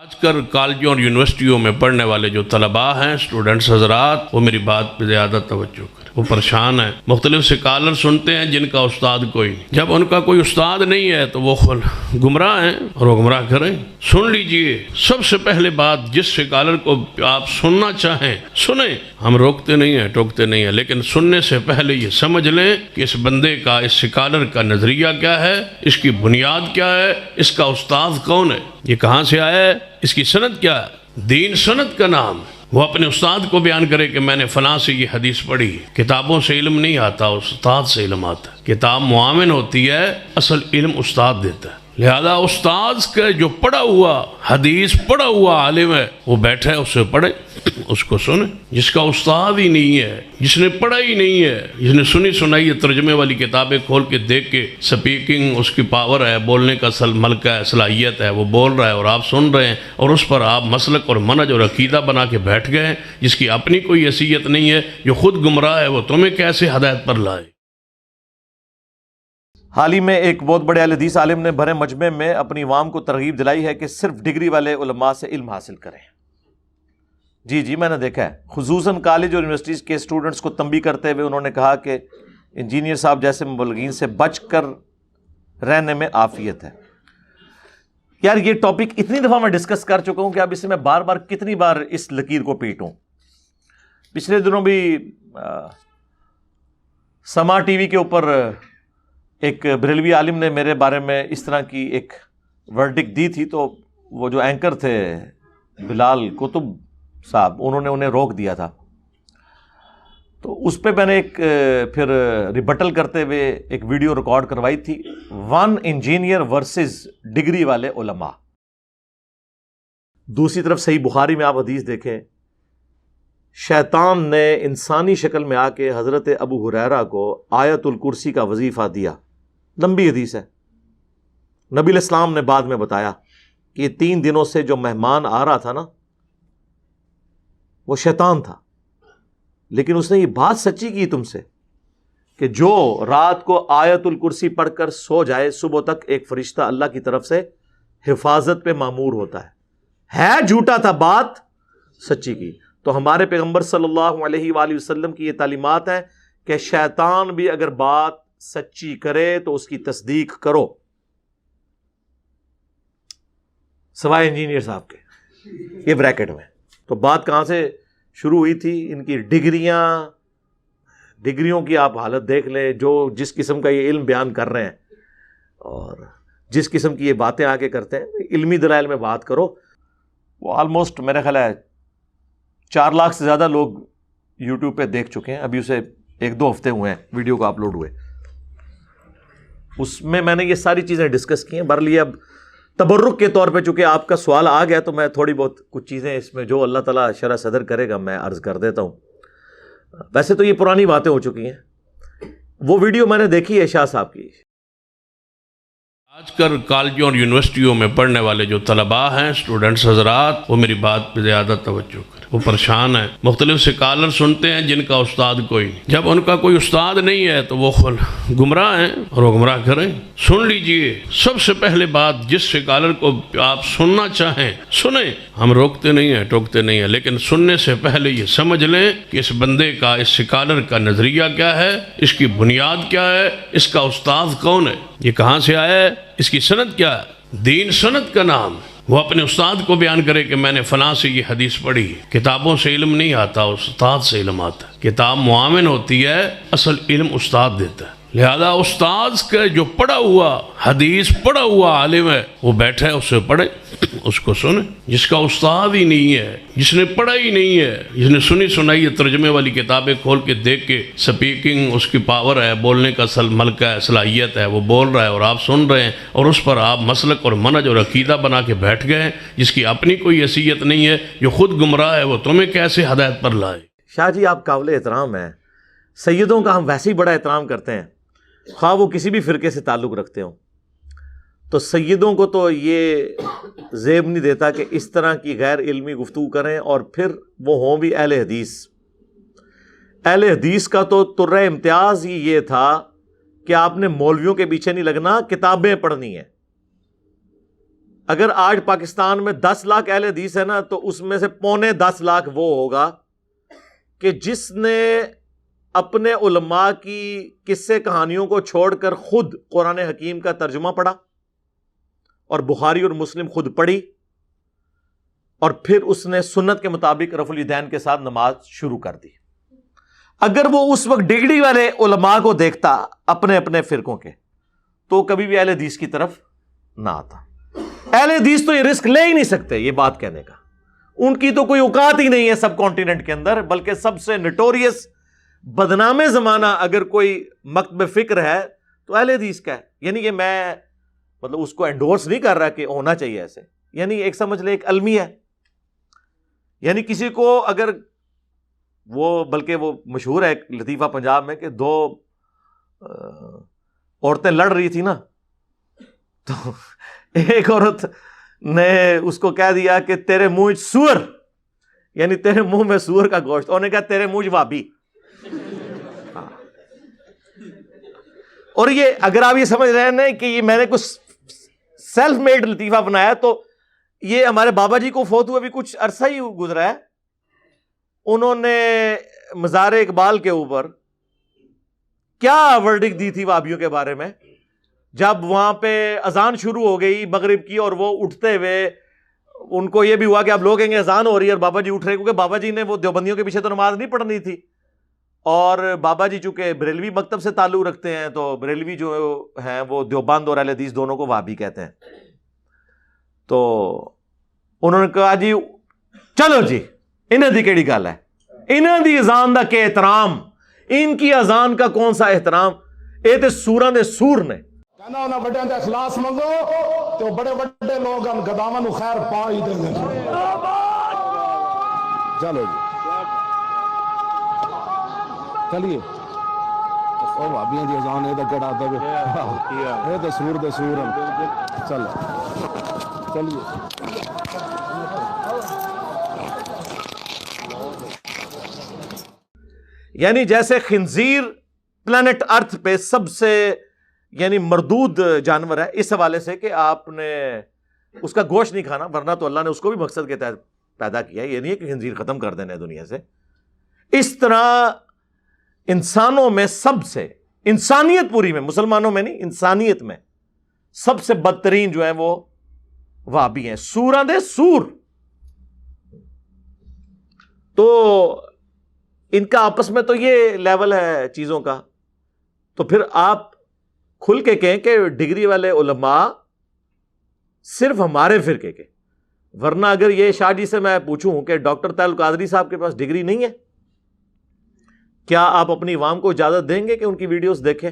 آج کل کالجوں اور یونیورسٹیوں میں پڑھنے والے جو طلباء ہیں، اسٹوڈنٹس حضرات، وہ میری بات پہ زیادہ توجہ کریں۔ وہ پریشان ہیں، مختلف سکالر سنتے ہیں جن کا استاد کوئی نہیں۔ جب ان کا کوئی استاد نہیں ہے تو وہ گمراہ ہیں اور وہ گمراہ کریں۔ سن لیجئے، سب سے پہلے بات، جس سکالر کو آپ سننا چاہیں سنیں، ہم روکتے نہیں ہیں، ٹوکتے نہیں ہیں، لیکن سننے سے پہلے یہ سمجھ لیں کہ اس بندے کا، اس سکالر کا نظریہ کیا ہے، اس کی بنیاد کیا ہے، اس کا استاد کون ہے، یہ کہاں سے آیا ہے، اس کی سند کیا ہے۔ دین سند کا نام ہے۔ وہ اپنے استاد کو بیان کرے کہ میں نے فلاں سے یہ حدیث پڑھی۔ کتابوں سے علم نہیں آتا، استاد سے علم آتا ہے۔ کتاب معاون ہوتی ہے، اصل علم استاد دیتا ہے۔ لہذا استاد کا جو پڑھا ہوا حدیث پڑھا ہوا عالم ہے، وہ بیٹھے اس سے پڑھے، اس کو سنے۔ جس کا استاد ہی نہیں ہے، جس نے پڑھا ہی نہیں ہے، جس نے سنی سنائی ہے، ترجمے والی کتابیں کھول کے دیکھ کے سپیکنگ اس کی پاور ہے، بولنے کا ملکہ ہے، صلاحیت ہے، وہ بول رہا ہے اور آپ سن رہے ہیں، اور اس پر آپ مسلک اور منہج اور عقیدہ بنا کے بیٹھ گئے ہیں، جس کی اپنی کوئی حیثیت نہیں ہے، جو خود گمراہ ہے، وہ تمہیں کیسے ہدایت پر لائے۔ حال ہی میں ایک بہت بڑے اہل حدیث عالم نے بھرے مجمع میں اپنی عوام کو ترغیب دلائی ہے کہ صرف ڈگری والے علماء سے علم حاصل کریں۔ جی میں نے دیکھا ہے، خصوصاً کالج اور یونیورسٹیز کے اسٹوڈنٹس کو تنبیہ کرتے ہوئے انہوں نے کہا کہ انجینئر صاحب جیسے مبلغین سے بچ کر رہنے میں عافیت ہے۔ یار یہ ٹاپک اتنی دفعہ میں ڈسکس کر چکا ہوں کہ اب اس میں بار بار کتنی بار اس لکیر کو پیٹوں۔ پچھلے دنوں بھی سما ٹی وی کے اوپر ایک بریلوی عالم نے میرے بارے میں اس طرح کی ایک ورڈکٹ دی تھی، تو وہ جو اینکر تھے بلال کتب صاحب، انہوں نے انہیں روک دیا تھا۔ تو اس پہ میں نے ایک پھر ریبٹل کرتے ہوئے ایک ویڈیو ریکارڈ کروائی تھی، 1 انجینئر ورسز ڈگری والے علماء۔ دوسری طرف صحیح بخاری میں آپ حدیث دیکھیں، شیطان نے انسانی شکل میں آ کے حضرت ابو ہریرہ کو آیت الکرسی کا وظیفہ دیا۔ لمبی حدیث ہے۔ نبی علیہ السلام نے بعد میں بتایا کہ 3 دنوں سے جو مہمان آ رہا تھا نا، وہ شیطان تھا، لیکن اس نے یہ بات سچی کی تم سے کہ جو رات کو آیت الکرسی پڑھ کر سو جائے، صبح تک ایک فرشتہ اللہ کی طرف سے حفاظت پہ مامور ہوتا ہے جھوٹا تھا، بات سچی کی۔ تو ہمارے پیغمبر صلی اللہ علیہ وآلہ وسلم کی یہ تعلیمات ہیں کہ شیطان بھی اگر بات سچی کرے تو اس کی تصدیق کرو، سوائے انجینئر صاحب کے۔ یہ بریکٹ میں تو بات کہاں سے شروع ہوئی تھی؟ ان کی ڈگریوں کی آپ حالت دیکھ لیں، جو جس قسم کا یہ علم بیان کر رہے ہیں اور جس قسم کی یہ باتیں آگے کرتے ہیں۔ علمی دلائل میں بات کرو، وہ آلموسٹ میرا خیال ہے 4 لاکھ سے زیادہ لوگ یوٹیوب پہ دیکھ چکے ہیں، ابھی اسے 1-2 ہفتے ہوئے ہیں ویڈیو کو اپلوڈ ہوئے۔ اس میں نے یہ ساری چیزیں ڈسکس کی ہیں۔ برلی اب تبرک کے طور پہ چونکہ آپ کا سوال آ گیا تو میں تھوڑی بہت کچھ چیزیں اس میں جو اللہ تعالیٰ شرح صدر کرے گا میں عرض کر دیتا ہوں۔ ویسے تو یہ پرانی باتیں ہو چکی ہیں، وہ ویڈیو میں نے دیکھی ہے شاہ صاحب کی۔ آج کل کالجوں اور یونیورسٹیوں میں پڑھنے والے جو طلباء ہیں، اسٹوڈنٹس حضرات، وہ میری بات پہ زیادہ توجہ کریں۔ وہ پریشان ہیں، مختلف سکالر سنتے ہیں جن کا استاد کوئی نہیں۔ جب ان کا کوئی استاد نہیں ہے تو وہ گمراہ ہیں اور وہ گمراہ کریں۔ سن لیجئے، سب سے پہلے بات، جس سکالر کو آپ سننا چاہیں سنیں، ہم روکتے نہیں ہیں، ٹوکتے نہیں ہیں، لیکن سننے سے پہلے یہ سمجھ لیں کہ اس بندے کا، اس سکالر کا نظریہ کیا ہے، اس کی بنیاد کیا ہے، اس کا استاد کون ہے، یہ کہاں سے آیا ہے، اس کی سند کیا ہے۔ دین سند کا نام ہے۔ وہ اپنے استاد کو بیان کرے کہ میں نے فلاں سے یہ حدیث پڑھی۔ کتابوں سے علم نہیں آتا، استاد سے علم آتا ہے۔ کتاب معاون ہوتی ہے، اصل علم استاد دیتا ہے۔ لہذا استاد کا جو پڑھا ہوا حدیث پڑھا ہوا عالم ہے، وہ بیٹھے اس سے پڑھے، اس کو سنے۔ جس کا استاد ہی نہیں ہے، جس نے پڑھا ہی نہیں ہے، جس نے سنی سنائی ہے، ترجمے والی کتابیں کھول کے دیکھ کے سپیکنگ اس کی پاور ہے، بولنے کا ملکہ ہے، صلاحیت ہے، وہ بول رہا ہے اور آپ سن رہے ہیں، اور اس پر آپ مسلک اور منہج اور عقیدہ بنا کے بیٹھ گئے ہیں، جس کی اپنی کوئی حیثیت نہیں ہے، جو خود گمراہ ہے، وہ تمہیں کیسے ہدایت پر لائے۔ شاہ جی آپ قابل احترام ہیں، سیدوں کا ہم ویسے ہی بڑا احترام کرتے ہیں، خواہ وہ کسی بھی فرقے سے تعلق رکھتے ہوں۔ تو سیدوں کو تو یہ زیب نہیں دیتا کہ اس طرح کی غیر علمی گفتگو کریں، اور پھر وہ ہوں بھی اہل حدیث۔ اہل حدیث کا تو ترہ امتیاز ہی یہ تھا کہ آپ نے مولویوں کے پیچھے نہیں لگنا، کتابیں پڑھنی ہیں۔ اگر آج پاکستان میں 10 لاکھ اہل حدیث ہے نا تو اس میں سے 9.25 لاکھ وہ ہوگا کہ جس نے اپنے علماء کی قصے کہانیوں کو چھوڑ کر خود قرآن حکیم کا ترجمہ پڑھا اور بخاری اور مسلم خود پڑھی اور پھر اس نے سنت کے مطابق رفع الیدین کے ساتھ نماز شروع کر دی. اگر وہ اس وقت ڈگری والے علماء کو دیکھتا اپنے اپنے فرقوں کے تو کبھی بھی اہل حدیث کی طرف نہ آتا. اہل حدیث تو یہ رسک لے ہی نہیں سکتے یہ بات کہنے کا, ان کی تو کوئی اوقات ہی نہیں ہے سب کانٹیننٹ کے اندر, بلکہ سب سے نٹوریس بدنام زمانہ اگر کوئی مکتب فکر ہے تو اہل حدیث کا ہے. یعنی یہ میں مطلب اس کو انڈورس نہیں کر رہا کہ ہونا چاہیے ایسے, یعنی ایک سمجھ لے ایک المی ہے. یعنی کسی کو اگر وہ, بلکہ وہ مشہور ہے ایک لطیفہ پنجاب میں کہ 2 عورتیں لڑ رہی تھی نا, تو ایک عورت نے اس کو کہہ دیا کہ تیرے منہ سور, یعنی تیرے منہ میں سور کا گوشت, انہوں نے کہا تیرے منہ وابی. اور یہ اگر آپ یہ سمجھ رہے ہیں نا کہ یہ میں نے کچھ سیلف میڈ لطیفہ بنایا, تو یہ ہمارے بابا جی کو فوت ہوئے بھی کچھ عرصہ ہی گزرا ہے. انہوں نے مزار اقبال کے اوپر کیا ورڈکٹ دی تھی وہابیوں کے بارے میں, جب وہاں پہ اذان شروع ہو گئی مغرب کی اور وہ اٹھتے ہوئے ان کو یہ بھی ہوا کہ اب لوگ کہیں گے اذان ہو رہی ہے اور بابا جی اٹھ رہے, کیونکہ بابا جی نے وہ دیوبندیوں کے پیچھے تو نماز نہیں پڑھنی تھی, اور بابا جی چونکہ بریلوی مکتب سے تعلق رکھتے ہیں تو بریلوی جو ہیں وہ دیوبند اور اہل حدیث دونوں کو وہابی کہتے ہیں. تو انہوں نے کہا جی چلو جی انہاں دی کیڑی گل ہے, انہاں دی اذان دا کہ احترام, ان کی اذان کا کون سا احترام, اے تے سوراں دے سور نے. کہنا انہاں بڑیاں دا اخلاص منگو تو بڑے بڑے لوگ ہم گداواں نو خیر پا ہی دیں گے. چلو جی چلیے او بھابیاں دی اذان اے تے کڑا دے اے تے سور دے سور چلو چلیے. یعنی جیسے خنزیر پلانٹ ارتھ پہ سب سے یعنی مردود جانور ہے اس حوالے سے کہ آپ نے اس کا گوشت نہیں کھانا, ورنہ تو اللہ نے اس کو بھی مقصد کے تحت پیدا کیا ہے, یہ نہیں ہے کہ خنزیر ختم کر دینا ہے دنیا سے. اس طرح انسانوں میں سب سے, انسانیت پوری میں, مسلمانوں میں نہیں, انسانیت میں سب سے بدترین جو ہیں وہ وہابی ہیں, سوراں دے سور. تو ان کا آپس میں تو یہ لیول ہے چیزوں کا. تو پھر آپ کھل کے کہیں کہ ڈگری والے علماء صرف ہمارے فرقے کے, ورنہ اگر یہ شاہ جی سے میں پوچھوں کہ ڈاکٹر طاہر القادری صاحب کے پاس ڈگری نہیں ہے, کیا آپ اپنی عوام کو اجازت دیں گے کہ ان کی ویڈیوز دیکھیں؟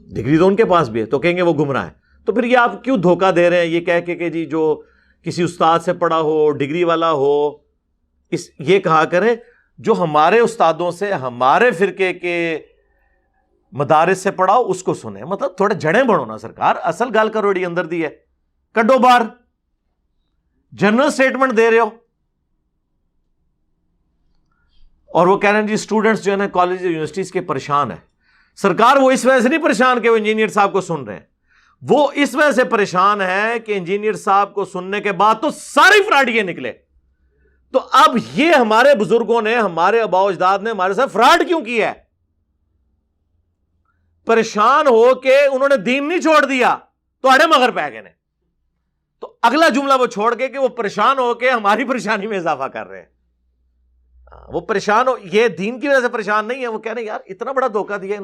ڈگری تو ان کے پاس بھی ہے, تو کہیں گے وہ گمراہ ہے. تو پھر یہ آپ کیوں دھوکہ دے رہے ہیں یہ کہہ کے کہ جی جو کسی استاد سے پڑھا ہو, ڈگری والا ہو, یہ کہا کریں جو ہمارے استادوں سے ہمارے فرقے کے مدارس سے پڑھاؤ اس کو سنیں. مطلب تھوڑے جڑیں بڑھو نا سرکار, اصل گل کروڑی اندر دی ہے, کڈو بار جنرل سٹیٹمنٹ دے رہے ہو. اور وہ کہہ رہے ہیں جی اسٹوڈنٹس جو ہے نا کالج یونیورسٹیز کے پریشان ہیں. سرکار وہ اس وجہ سے نہیں پریشان کہ وہ انجینئر صاحب کو سن رہے ہیں, وہ اس وجہ سے پریشان ہے کہ انجینئر صاحب کو سننے کے بعد تو سارے فراڈیے نکلے. تو اب یہ ہمارے بزرگوں نے, ہمارے آباء و اجداد نے ہمارے ساتھ فراڈ کیوں کیا ہے؟ پریشان ہو کے انہوں نے دین نہیں چھوڑ دیا تو اڑے مگر پہ گئے. تو اگلا جملہ وہ چھوڑ کے کہ وہ پریشان ہو کے ہماری پریشانی میں اضافہ کر رہے ہیں. وہ پریشان ہو, یہ دین کی وجہ سے پریشان نہیں ہے, وہ کہہ رہے ہیں یار اتنا بڑا دھوکہ دیا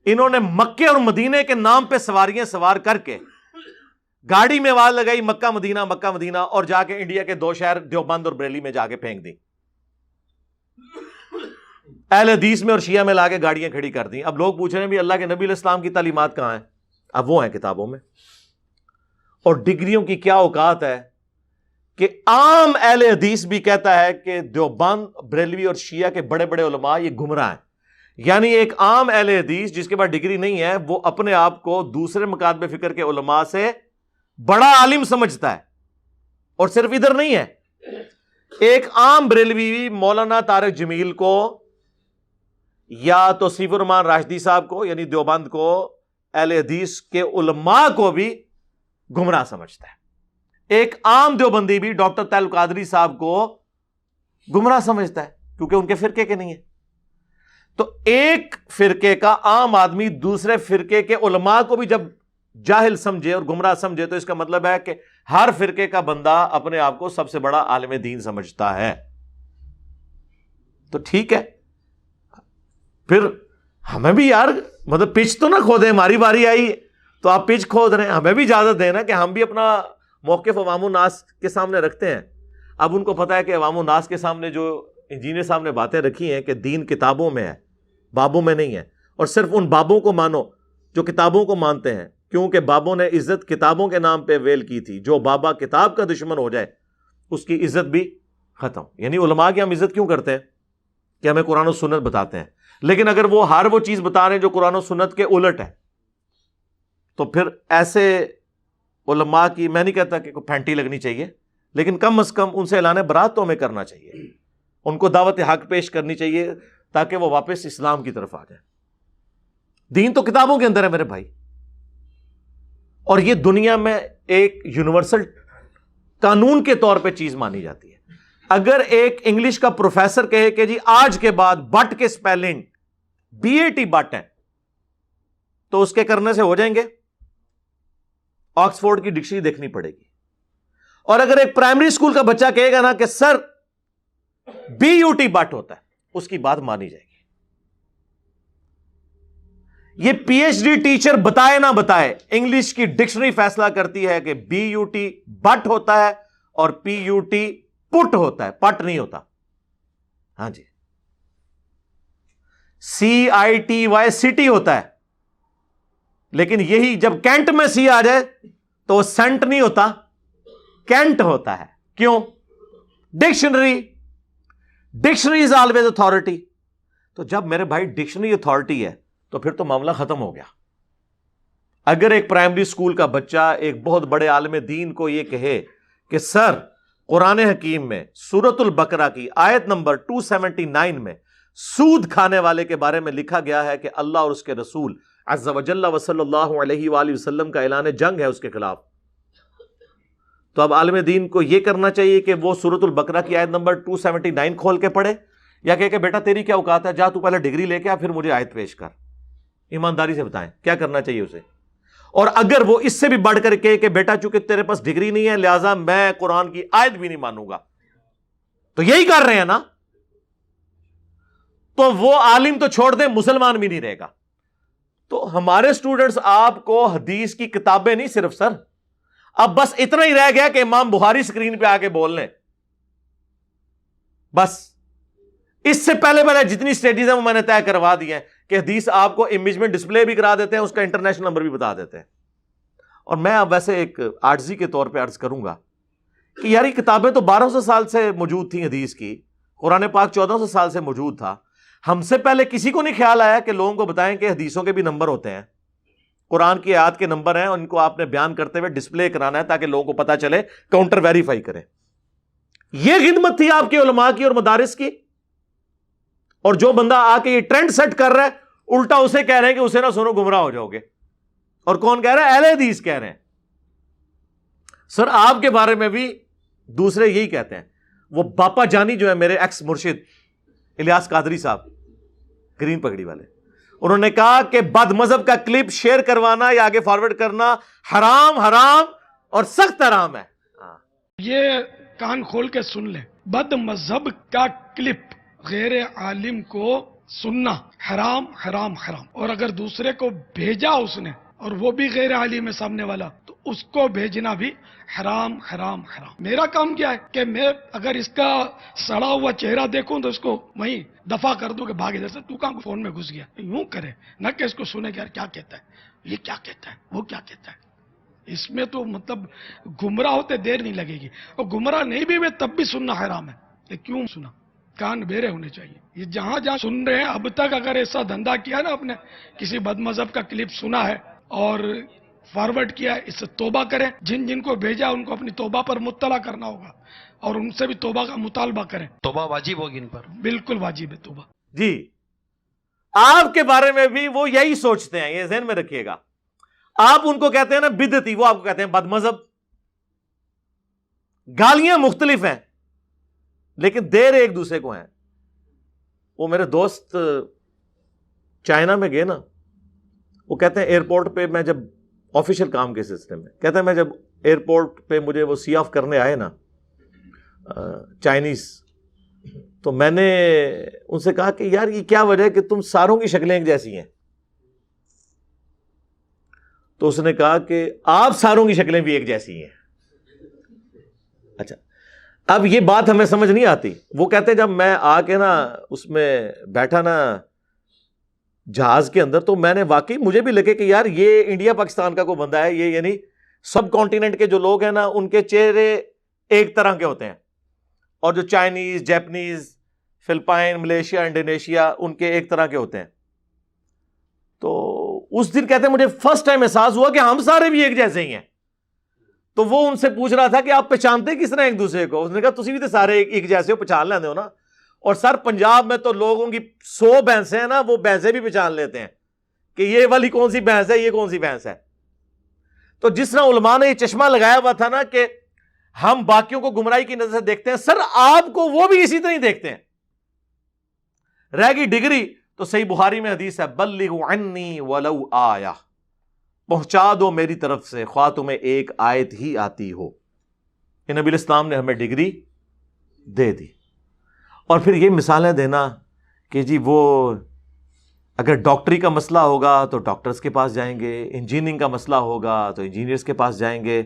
انہوں نے مکے اور مدینے کے نام پہ سواریاں سوار کر کے گاڑی میں آواز لگائی مکہ مدینہ, اور جا کے انڈیا کے 2 شہر دیوبند اور بریلی میں جا کے پھینک دی. اہل حدیث میں اور شیعہ میں لا کے گاڑیاں کھڑی کر دی. اب لوگ پوچھ رہے ہیں بھی اللہ کے نبی علیہ السلام کی تعلیمات کہاں ہیں؟ اب وہ ہیں کتابوں میں. اور ڈگریوں کی کیا اوقات ہے کہ عام اہل حدیث بھی کہتا ہے کہ دیوبند, بریلوی اور شیعہ کے بڑے بڑے علماء یہ گمراہ ہیں. یعنی ایک عام اہل حدیث جس کے پاس ڈگری نہیں ہے وہ اپنے آپ کو دوسرے مکاتب فکر کے علماء سے بڑا عالم سمجھتا ہے. اور صرف ادھر نہیں ہے, ایک عام بریلوی مولانا طارق جمیل کو یا توصیف الرحمان راشدی صاحب کو یعنی دیوبند کو اہل حدیث کے علماء کو بھی گمراہ سمجھتا ہے. ایک عام دیوبندی بھی ڈاکٹر طاہر القادری صاحب کو گمراہ سمجھتا ہے کیونکہ ان کے فرقے کے نہیں ہے. تو ایک فرقے کا عام آدمی دوسرے فرقے کے علماء کو بھی جب جاہل سمجھے اور گمراہ سمجھے تو اس کا مطلب ہے کہ ہر فرقے کا بندہ اپنے آپ کو سب سے بڑا عالم دین سمجھتا ہے. تو ٹھیک ہے، پھر ہمیں بھی یار مطلب پچ تو نہ کھودیں. ہماری باری آئی تو آپ پچ کھود رہے ہیں، ہمیں بھی اجازت دیں نا کہ ہم بھی اپنا موقف عوام الناس کے سامنے رکھتے ہیں. اب ان کو پتا ہے کہ عوام الناس کے سامنے جو انجینئر صاحب نے باتیں رکھی ہیں کہ دین کتابوں میں ہے، بابوں میں نہیں ہے، اور صرف ان بابوں کو مانو جو کتابوں کو مانتے ہیں، کیونکہ بابوں نے عزت کتابوں کے نام پہ ویل کی تھی. جو بابا کتاب کا دشمن ہو جائے اس کی عزت بھی ختم. یعنی علماء کی ہم عزت کیوں کرتے ہیں؟ کہ ہمیں قرآن و سنت بتاتے ہیں. لیکن اگر وہ ہر وہ چیز بتا رہے ہیں جو قرآن و سنت کے الٹ ہے تو پھر ایسے علماء کی میں نہیں کہتا کہ کوئی پھینٹی لگنی چاہیے، لیکن کم از کم ان سے اعلان برات تو ہمیں کرنا چاہیے. ان کو دعوت حق پیش کرنی چاہیے تاکہ وہ واپس اسلام کی طرف آ جائیں. دین تو کتابوں کے اندر ہے میرے بھائی، اور یہ دنیا میں ایک یونیورسل قانون کے طور پہ چیز مانی جاتی ہے. اگر ایک انگلش کا پروفیسر کہے کہ جی آج کے بعد بٹ کے سپیلنگ BAT بٹ ہیں تو اس کے کرنے سے ہو جائیں گے؟ آکسفورڈ کی ڈکشنری دیکھنی پڑے گی. اور اگر ایک پرائمری اسکول کا بچہ کہے گا نا کہ سر BUT بٹ ہوتا ہے، اس کی بات مانی جائے گی. یہ PhD ٹیچر بتائے نہ بتائے، انگلش کی ڈکشنری فیصلہ کرتی ہے کہ BUT بٹ ہوتا ہے اور PUT پٹ ہوتا ہے، پٹ نہیں ہوتا. ہاں جی، CITY سٹی ہوتا ہے، لیکن یہی جب کینٹ میں سی آ جائے تو وہ سینٹ نہیں ہوتا، کینٹ ہوتا ہے. کیوں؟ Dictionary is always authority. تو جب میرے بھائی ڈکشنری اتھارٹی ہے تو پھر تو معاملہ ختم ہو گیا. اگر ایک پرائمری اسکول کا بچہ ایک بہت بڑے عالم دین کو یہ کہے کہ سر قرآن حکیم میں سورۃ البقرہ کی آیت نمبر 279 میں سود کھانے والے کے بارے میں لکھا گیا ہے کہ اللہ اور اس کے رسول عز و جل و صلی اللہ علیہ وآلہ وسلم کا اعلان جنگ ہے اس کے خلاف، تو اب عالم دین کو یہ کرنا چاہیے کہ وہ سورۃ البقرہ کی آیت نمبر 279 کھول کے پڑھے، یا کہ بیٹا تیری کیا اوقات ہے، جا تو پہلے ڈگری لے کے آ پھر مجھے آیت پیش کر. ایمانداری سے بتائیں کیا کرنا چاہیے اسے. اور اگر وہ اس سے بھی بڑھ کر کے کہ بیٹا چونکہ تیرے پاس ڈگری نہیں ہے لہٰذا میں قرآن کی آیت بھی نہیں مانوں گا، تو یہی کر رہے ہیں نا، تو وہ عالم تو چھوڑ دیں مسلمان بھی نہیں رہے گا. تو ہمارے سٹوڈنٹس آپ کو حدیث کی کتابیں نہیں صرف سر، اب بس اتنا ہی رہ گیا کہ امام بخاری سکرین پہ آ کے بول لیں بس. اس سے پہلے جتنی اسٹیجز ہیں وہ میں نے طے کروا دی ہیں کہ حدیث آپ کو امیج میں ڈسپلے بھی کرا دیتے ہیں، اس کا انٹرنیشنل نمبر بھی بتا دیتے ہیں. اور میں اب ویسے ایک عاجزی کے طور پہ عرض کروں گا کہ یار یہ کتابیں تو 1200 سال سے موجود تھیں حدیث کی، قرآن پاک 1400 سال سے موجود تھا. ہم سے پہلے کسی کو نہیں خیال آیا کہ لوگوں کو بتائیں کہ حدیثوں کے بھی نمبر ہوتے ہیں، قرآن کی آیات کے نمبر ہیں اور ان کو آپ نے بیان کرتے ہوئے ڈسپلے کرانا ہے تاکہ لوگوں کو پتا چلے، کاؤنٹر ویریفائی کریں. یہ خدمت تھی آپ کے علماء کی اور مدارس کی. اور جو بندہ آ کے یہ ٹرینڈ سیٹ کر رہا ہے الٹا اسے کہہ رہے ہیں کہ اسے نہ سنو گمراہ ہو جاؤ گے. اور کون کہہ رہا ہے؟ اہل حدیث کہہ رہے ہیں. سر آپ کے بارے میں بھی دوسرے یہی کہتے ہیں. وہ باپا جانی جو ہے میرے ایکس مرشد الیاس قادری صاحب گرین پگڑی والے، انہوں نے کہا کہ بد مذہب کا کلپ شیئر کروانا یا آگے فارورڈ کرنا حرام اور سخت حرام ہے. یہ کان کھول کے سن لیں، بد مذہب کا کلپ غیر عالم کو سننا حرام. اور اگر دوسرے کو بھیجا اس نے اور وہ بھی غیر عالم ہے سامنے والا تو اس کو بھیجنا بھی حرام. میرا کام کیا ہے کہ میں اگر اس کا سڑا ہوا چہرہ دیکھوں تو اس کو وہیں دفع کر دوں کہ بھاگ ادھر سے، تو کہاں فون میں گھس گیا. یوں کرے نہ کہ اس کو سنے کہ یار کیا کہتا ہے، یہ کیا کہتا ہے، وہ کیا کہتا ہے. اس میں تو مطلب گمراہ ہوتے دیر نہیں لگے گی، اور گمراہ نہیں بھی میں تب بھی سننا حرام ہے. یہ کیوں سنا؟ کان بیرے ہونے چاہیے. یہ جہاں سن رہے ہیں اب تک اگر ایسا دھندا کیا نا، آپ نے کسی بد مذہب کا کلپ سنا ہے اور فارورڈ کیا ہے، اس سے توبہ کریں. جن کو بھیجا ان کو اپنی توبہ پر مطلع کرنا ہوگا اور ان سے بھی توبہ کا مطالبہ کریں. توبہ واجب ہوگی ان پر، بالکل واجب ہے توبہ. جی آپ کے بارے میں بھی وہ یہی سوچتے ہیں، یہ ذہن میں رکھیے گا. آپ ان کو کہتے ہیں نا بدعتی، وہ آپ کو کہتے ہیں بد مذہب. گالیاں مختلف ہیں لیکن دیر ایک دوسرے کو ہیں. وہ میرے دوست چائنا میں گئے نا، وہ کہتے ہیں ایئرپورٹ پہ میں جب آفیشیل کام کے سلسلے میں، کہتے ہیں میں جب ایئرپورٹ پہ مجھے وہ سی آف کرنے آئے نا چائنیز، تو میں نے ان سے کہا کہ یار یہ کیا وجہ ہے کہ تم ساروں کی شکلیں ایک جیسی ہیں؟ تو اس نے کہا کہ آپ ساروں کی شکلیں بھی ایک جیسی ہیں. اچھا، اب یہ بات ہمیں سمجھ نہیں آتی. وہ کہتے ہیں جب میں آ کے نا اس میں بیٹھا نا جہاز کے اندر، تو میں نے واقعی مجھے بھی لگے کہ یار یہ انڈیا پاکستان کا کوئی بندہ ہے، یہ یعنی سب کانٹیننٹ کے جو لوگ ہیں نا ان کے چہرے ایک طرح کے ہوتے ہیں، اور جو Chinese, Japanese, Philippines, Malaysia, Indonesia ان کے ایک طرح کے ہوتے ہیں. تو اس دن کہتے ہیں مجھے فرسٹ ٹائم احساس ہوا کہ ہم سارے بھی ایک جیسے ہی ہیں. تو وہ ان سے پوچھ رہا تھا کہ آپ پہچانتے کس طرح ایک دوسرے کو؟ اس نے کہا تسی بھی تو سارے ایک جیسے ہو، پہچان لیندے ہو نا. اور سر پنجاب میں تو لوگوں کی 100 بھینسیں ہیں نا، وہ بھینسیں بھی پہچان لیتے ہیں کہ یہ والی کون سی بھینس ہے، یہ کون سی بھینس ہے. تو جس طرح علماء نے یہ چشمہ لگایا ہوا تھا نا کہ ہم باقیوں کو گمراہی کی نظر سے دیکھتے ہیں، سر آپ کو وہ بھی اسی طرح ہی دیکھتے ہیں. رہ گئی ڈگری، تو صحیح بخاری میں حدیث ہے بلغوا عنی ولو آیہ، پہنچا دو میری طرف سے خواہ تمہیں ایک آیت ہی آتی ہو. کہ نبی الاسلام نے ہمیں ڈگری دے دی. اور پھر یہ مثالیں دینا کہ جی وہ اگر ڈاکٹری کا مسئلہ ہوگا تو ڈاکٹرز کے پاس جائیں گے، انجینئرنگ کا مسئلہ ہوگا تو انجینئرز کے پاس جائیں گے،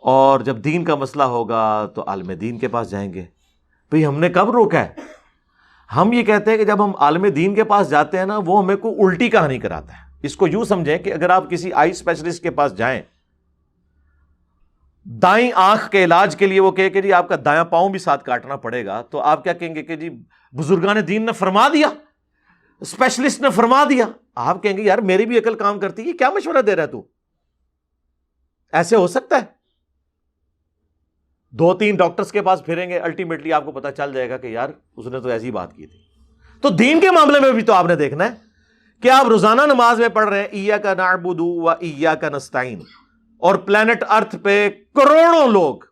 اور جب دین کا مسئلہ ہوگا تو عالم دین کے پاس جائیں گے. بھئی ہم نے کب روکا ہے؟ ہم یہ کہتے ہیں کہ جب ہم عالم دین کے پاس جاتے ہیں نا، وہ ہمیں کوئی الٹی کہانی کراتا ہے. اس کو یوں سمجھیں کہ اگر آپ کسی آئی اسپیشلسٹ کے پاس جائیں، دائیں آنکھ کے علاج کے لیے وہ کہے کہ جی آپ کا دایاں پاؤں بھی ساتھ کاٹنا پڑے گا، تو آپ کیا کہیں گے کہ جی بزرگان دین نے فرما دیا، اسپیشلسٹ نے فرما دیا. آپ کہیں گے یار میری بھی عقل کام کرتی ہے، کیا مشورہ دے رہا ہے تو؟ ایسے ہو سکتا ہے؟ 2-3 ڈاکٹرز کے پاس پھریں گے، الٹیمیٹلی آپ کو پتا چل جائے گا کہ یار اس نے تو ایسی بات کی تھی. تو دین کے معاملے میں بھی تو آپ نے دیکھنا ہے کہ آپ روزانہ نماز میں پڑھ رہے ہیں ایاک نعبد و ایاک نستعین، اور پلانٹ ارتھ پہ کروڑوں لوگ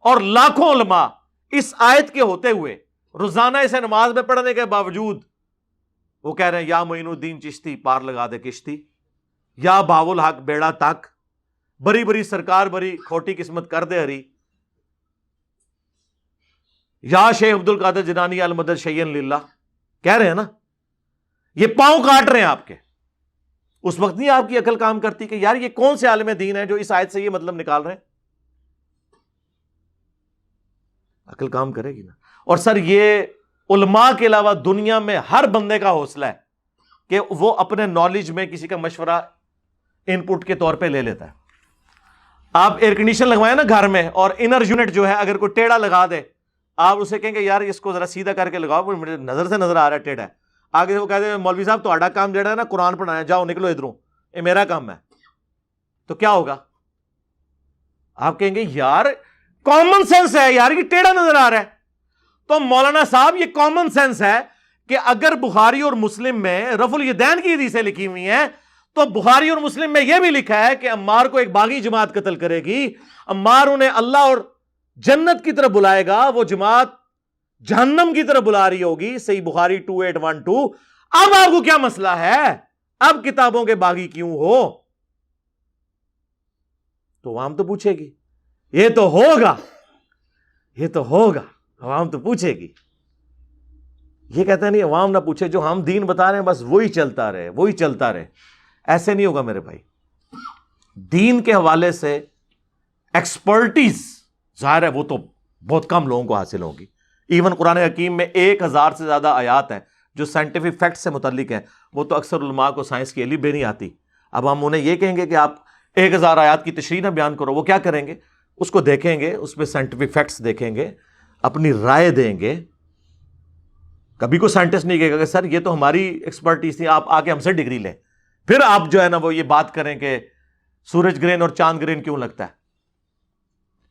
اور لاکھوں علماء اس آیت کے ہوتے ہوئے روزانہ اسے نماز میں پڑھنے کے باوجود وہ کہہ رہے ہیں یا معین الدین چشتی پار لگا دے کشتی، یا بہاول الحق بیڑا تک، بری بری سرکار بری کھوٹی قسمت کر دے ہری، یا شیخ عبد القادر جیلانی المدد شیئن للہ، کہہ رہے ہیں نا. یہ پاؤں کاٹ رہے ہیں آپ کے. اس وقت نہیں آپ کی عقل کام کرتی کہ یار یہ کون سے عالم دین ہے جو اس آیت سے یہ مطلب نکال رہے ہیں؟ عقل کام کرے گی نا. اور سر یہ علماء کے علاوہ دنیا میں ہر بندے کا حوصلہ ہے کہ وہ اپنے نالج میں کسی کا مشورہ ان پٹ کے طور پہ لے لیتا ہے. آپ ایئر کنڈیشن لگوائیں نا گھر میں، اور انر یونٹ جو ہے اگر کوئی ٹیڑھا لگا دے، آپ اسے کہیں گے یار اس کو ذرا سیدھا کر کے لگاؤ، میرے نظر سے نظر آ رہا ہے ٹیڑھا ہے. آگے وہ کہتے ہیں مولوی صاحب تہاڈا کام جڑا ہے نا قرآن پڑھانا، جاؤ نکلو ادھروں، یہ میرا کام ہے. تو کیا ہوگا؟ آپ کہیں گے یار کامن سینس ہے یار، یہ ٹیڑھا نظر آ رہا ہے. تو مولانا صاحب یہ کامن سینس ہے کہ اگر بخاری اور مسلم میں رفع الیدین کی حدیثیں لکھی ہوئی ہیں تو بخاری اور مسلم میں یہ بھی لکھا ہے کہ عمار کو ایک باغی جماعت قتل کرے گی، عمار انہیں اللہ اور جنت کی طرف بلائے گا، وہ جماعت جہنم کی طرف بلا رہی ہوگی. صحیح بخاری 2812. اب آپ کو کیا مسئلہ ہے؟ اب کتابوں کے باغی کیوں ہو؟ تو عوام تو پوچھے گی، یہ تو ہوگا، یہ تو ہوگا، عوام تو پوچھے گی. یہ کہتا ہے نہیں عوام نہ پوچھے، جو ہم دین بتا رہے ہیں بس وہی چلتا رہے، وہی چلتا رہے. ایسے نہیں ہوگا میرے بھائی. دین کے حوالے سے ایکسپرٹیز ظاہر ہے وہ تو بہت کم لوگوں کو حاصل ہوگی. ایون قرآن حکیم میں 1000 سے زیادہ آیات ہیں جو سائنٹیفک فیکٹ سے متعلق ہیں، وہ تو اکثر علماء کو سائنس کی الف بے نہیں آتی. اب ہم انہیں یہ کہیں گے کہ آپ 1000 آیات کی تشریح نہ بیان کرو، وہ کیا کریں گے؟ اس کو دیکھیں گے، اس میں سائنٹیفک فیکٹس دیکھیں گے، اپنی رائے دیں گے. کبھی کوئی سائنٹسٹ نہیں کہے گا کہ سر یہ تو ہماری ایکسپرٹیز تھی، آپ آ کے ہم سے ڈگری لیں، پھر آپ جو ہے نا وہ یہ بات کریں کہ سورج گرہن اور چاند گرہن کیوں لگتا ہے.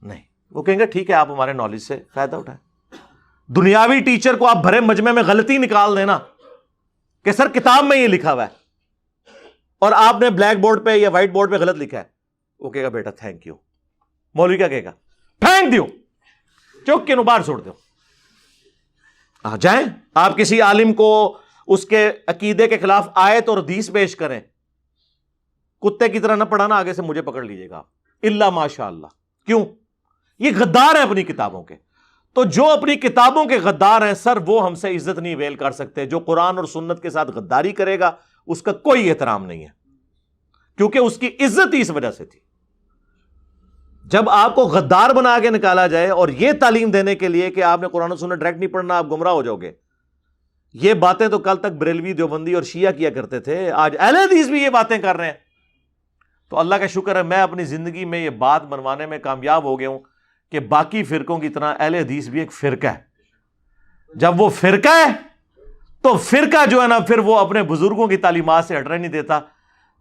نہیں، وہ کہیں گے ٹھیک ہے آپ ہمارے نالج سے فائدہ اٹھائیں. دنیاوی ٹیچر کو آپ بھرے مجمع میں غلطی نکال دینا کہ سر کتاب میں یہ لکھا ہوا ہے، اور آپ نے بلیک بورڈ پہ یا وائٹ بورڈ پہ غلط لکھا ہے، وہ کہے گا بیٹا تھینک یو. مولوی کیا کہے گا؟ پھینک دیو، چوک کے نو باہر چھوڑ دو. جائیں آپ کسی عالم کو اس کے عقیدے کے خلاف آیت اور حدیث پیش کریں، کتے کی طرح نہ پڑھانا، آگے سے مجھے پکڑ لیجیے گا الا ماشاء اللہ. کیوں؟ یہ غدار ہیں اپنی کتابوں کے. تو جو اپنی کتابوں کے غدار ہیں سر، وہ ہم سے عزت نہیں ویل کر سکتے. جو قرآن اور سنت کے ساتھ غداری کرے گا اس کا کوئی احترام نہیں ہے، کیونکہ اس کی عزت ہی اس وجہ سے تھی. جب آپ کو غدار بنا کے نکالا جائے اور یہ تعلیم دینے کے لیے کہ آپ نے قرآن و سنت ڈائریکٹ نہیں پڑھنا، آپ گمراہ ہو جاؤ گے. یہ باتیں تو کل تک بریلوی، دیوبندی اور شیعہ کیا کرتے تھے، آج اہل حدیث بھی یہ باتیں کر رہے ہیں. تو اللہ کا شکر ہے میں اپنی زندگی میں یہ بات منوانے میں کامیاب ہو گیا ہوں کہ باقی فرقوں کی طرح اہل حدیث بھی ایک فرقہ ہے. جب وہ فرقہ ہے تو فرقہ جو ہے نا پھر وہ اپنے بزرگوں کی تعلیمات سے ہٹنے نہیں دیتا.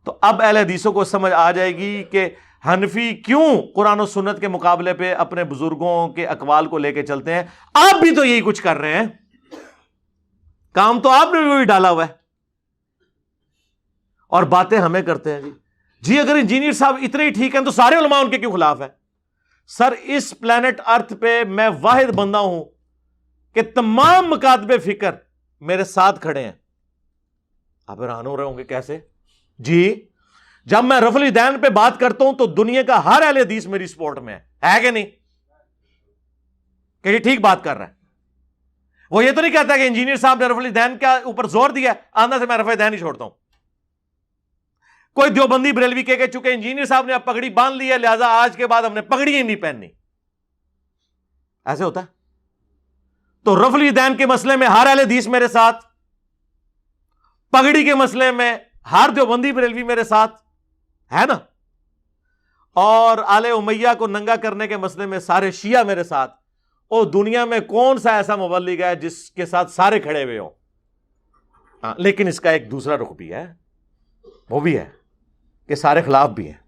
تو اب اہل حدیثوں کو سمجھ آ جائے گی کہ حنفی کیوں قرآن و سنت کے مقابلے پہ اپنے بزرگوں کے اقوال کو لے کے چلتے ہیں. آپ بھی تو یہی کچھ کر رہے ہیں، کام تو آپ نے بھی ڈالا ہوا ہے، اور باتیں ہمیں کرتے ہیں. جی اگر انجینئر صاحب اتنے ہی ٹھیک ہیں تو سارے علماء ان کے کیوں خلاف ہیں؟ سر اس پلانٹ ارتھ پہ میں واحد بندہ ہوں کہ تمام مکاتب فکر میرے ساتھ کھڑے ہیں. آپ حیران ہو رہے ہوں گے کیسے؟ جی جب میں رفع الیدین پہ بات کرتا ہوں تو دنیا کا ہر اہل حدیث میری سپورٹ میں ہے کہ نہیں؟ کہ یہ ٹھیک بات کر رہا ہے. وہ یہ تو نہیں کہتا کہ انجینئر صاحب نے رفع الیدین کے اوپر زور دیا، آندھا سے میں رفع الیدین ہی چھوڑتا ہوں. کوئی دیوبندی بریلوی کہہ کہ چونکہ انجینئر صاحب نے اب پگڑی باندھ لی ہے لہذا آج کے بعد ہم نے پگڑی ہی نہیں پہننی. ایسے ہوتا ہے؟ تو رفع الیدین کے مسئلے میں ہر اہل حدیث میرے ساتھ، پگڑی کے مسئلے میں ہر دیوبندی بریلوی میرے ساتھ ہے نا، اور آل امیہ کو ننگا کرنے کے مسئلے میں سارے شیعہ میرے ساتھ. اور دنیا میں کون سا ایسا مبلغ ہے جس کے ساتھ سارے کھڑے ہوئے ہوں؟ لیکن اس کا ایک دوسرا رخ بھی ہے، وہ بھی ہے کہ سارے خلاف بھی ہیں.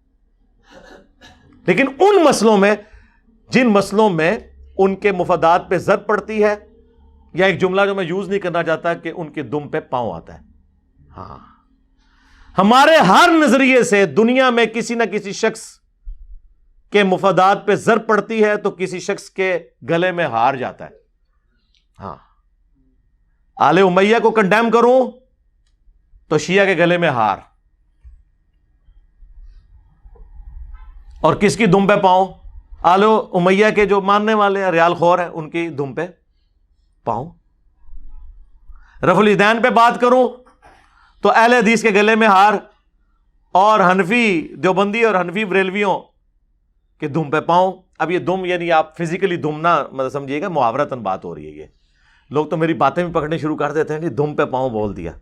لیکن ان مسئلوں میں، جن مسئلوں میں ان کے مفادات پہ ضرب پڑتی ہے، یا ایک جملہ جو میں یوز نہیں کرنا چاہتا کہ ان کے دم پہ پاؤں آتا ہے. ہاں ہمارے ہر نظریے سے دنیا میں کسی نہ کسی شخص کے مفادات پہ ضرب پڑتی ہے تو کسی شخص کے گلے میں ہار جاتا ہے. ہاں آل امیہ کو کنڈیم کروں تو شیعہ کے گلے میں ہار، اور کس کی دم پہ پاؤں؟ آل امیہ کے جو ماننے والے ہیں، ریال خور ہیں، ان کی دم پہ پاؤں. رفع الیدین پہ بات کروں تو اہل حدیث کے گلے میں ہار، اور حنفی دیوبندی اور حنفی بریلویوں کے دم پہ پاؤں. اب یہ دم یعنی آپ فزیکلی دم نہ مطلب سمجھیے گا، محاورتاً بات ہو رہی ہے. یہ لوگ تو میری باتیں بھی پکڑنے شروع کر دیتے ہیں کہ دم پہ پاؤں بول دیا،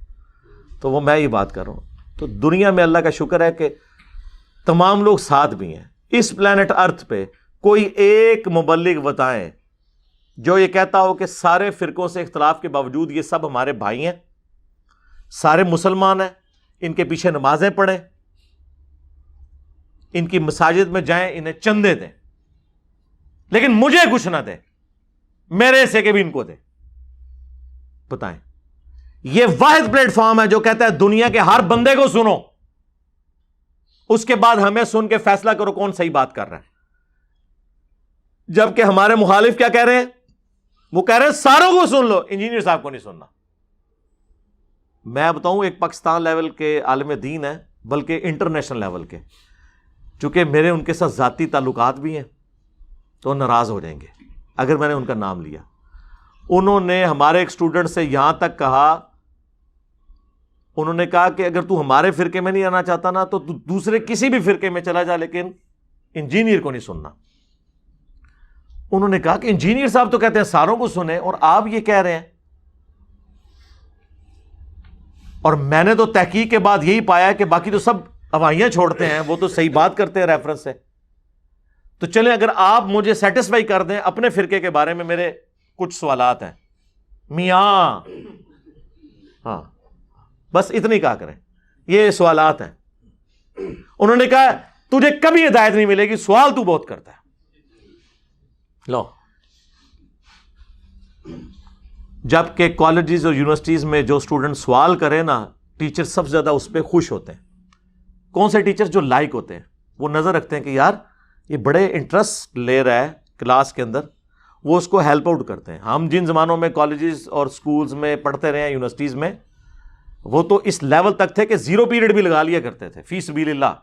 تو وہ میں یہ بات کر رہا ہوں. تو دنیا میں اللہ کا شکر ہے کہ تمام لوگ ساتھ بھی ہیں. اس پلانٹ ارتھ پہ کوئی ایک مبلغ بتائیں جو یہ کہتا ہو کہ سارے فرقوں سے اختلاف کے باوجود یہ سب ہمارے بھائی ہیں، سارے مسلمان ہیں، ان کے پیچھے نمازیں پڑھیں، ان کی مساجد میں جائیں، انہیں چندے دیں، لیکن مجھے کچھ نہ دیں، میرے سے کہ بھی ان کو دیں. بتائیں. یہ واحد پلیٹ فارم ہے جو کہتا ہے دنیا کے ہر بندے کو سنو، اس کے بعد ہمیں سن کے فیصلہ کرو کون صحیح بات کر رہا ہے. جبکہ ہمارے مخالف کیا کہہ رہے ہیں؟ وہ کہہ رہے ہیں ساروں کو سن لو، انجینئر صاحب کو نہیں سننا. میں بتاؤں ایک پاکستان لیول کے عالم دین ہے، بلکہ انٹرنیشنل لیول کے، چونکہ میرے ان کے ساتھ ذاتی تعلقات بھی ہیں تو ناراض ہو جائیں گے اگر میں نے ان کا نام لیا. انہوں نے ہمارے ایک اسٹوڈنٹ سے یہاں تک کہا، انہوں نے کہا کہ اگر تو ہمارے فرقے میں نہیں آنا چاہتا نا تو دوسرے کسی بھی فرقے میں چلا جا، لیکن انجینئر کو نہیں سننا. انہوں نے کہا کہ انجینئر صاحب تو کہتے ہیں ساروں کو سنیں اور آپ یہ کہہ رہے ہیں. اور میں نے تو تحقیق کے بعد یہی پایا کہ باقی تو سب اوائیاں چھوڑتے ہیں، وہ تو صحیح بات کرتے ہیں ریفرنس سے. تو چلیں اگر آپ مجھے سیٹسفائی کر دیں اپنے فرقے کے بارے میں، میرے کچھ سوالات ہیں میاں. ہاں بس اتنی کہا کریں، یہ سوالات ہیں. انہوں نے کہا تجھے کبھی ہدایت نہیں ملے گی، سوال تو بہت کرتا ہے. لو، جبکہ کالجز اور یونیورسٹیز میں جو اسٹوڈنٹ سوال کرے نا، ٹیچر سب سے زیادہ اس پہ خوش ہوتے ہیں. کون سے ٹیچر جو لائق ہوتے ہیں، وہ نظر رکھتے ہیں کہ یار یہ بڑے انٹرسٹ لے رہا ہے کلاس کے اندر، وہ اس کو ہیلپ آؤٹ کرتے ہیں. ہم جن زمانوں میں کالجز اور سکولز میں پڑھتے رہے ہیں، یونیورسٹیز میں، وہ تو اس لیول تک تھے کہ 0 پیریڈ بھی لگا لیا کرتے تھے فی سبیل اللہ،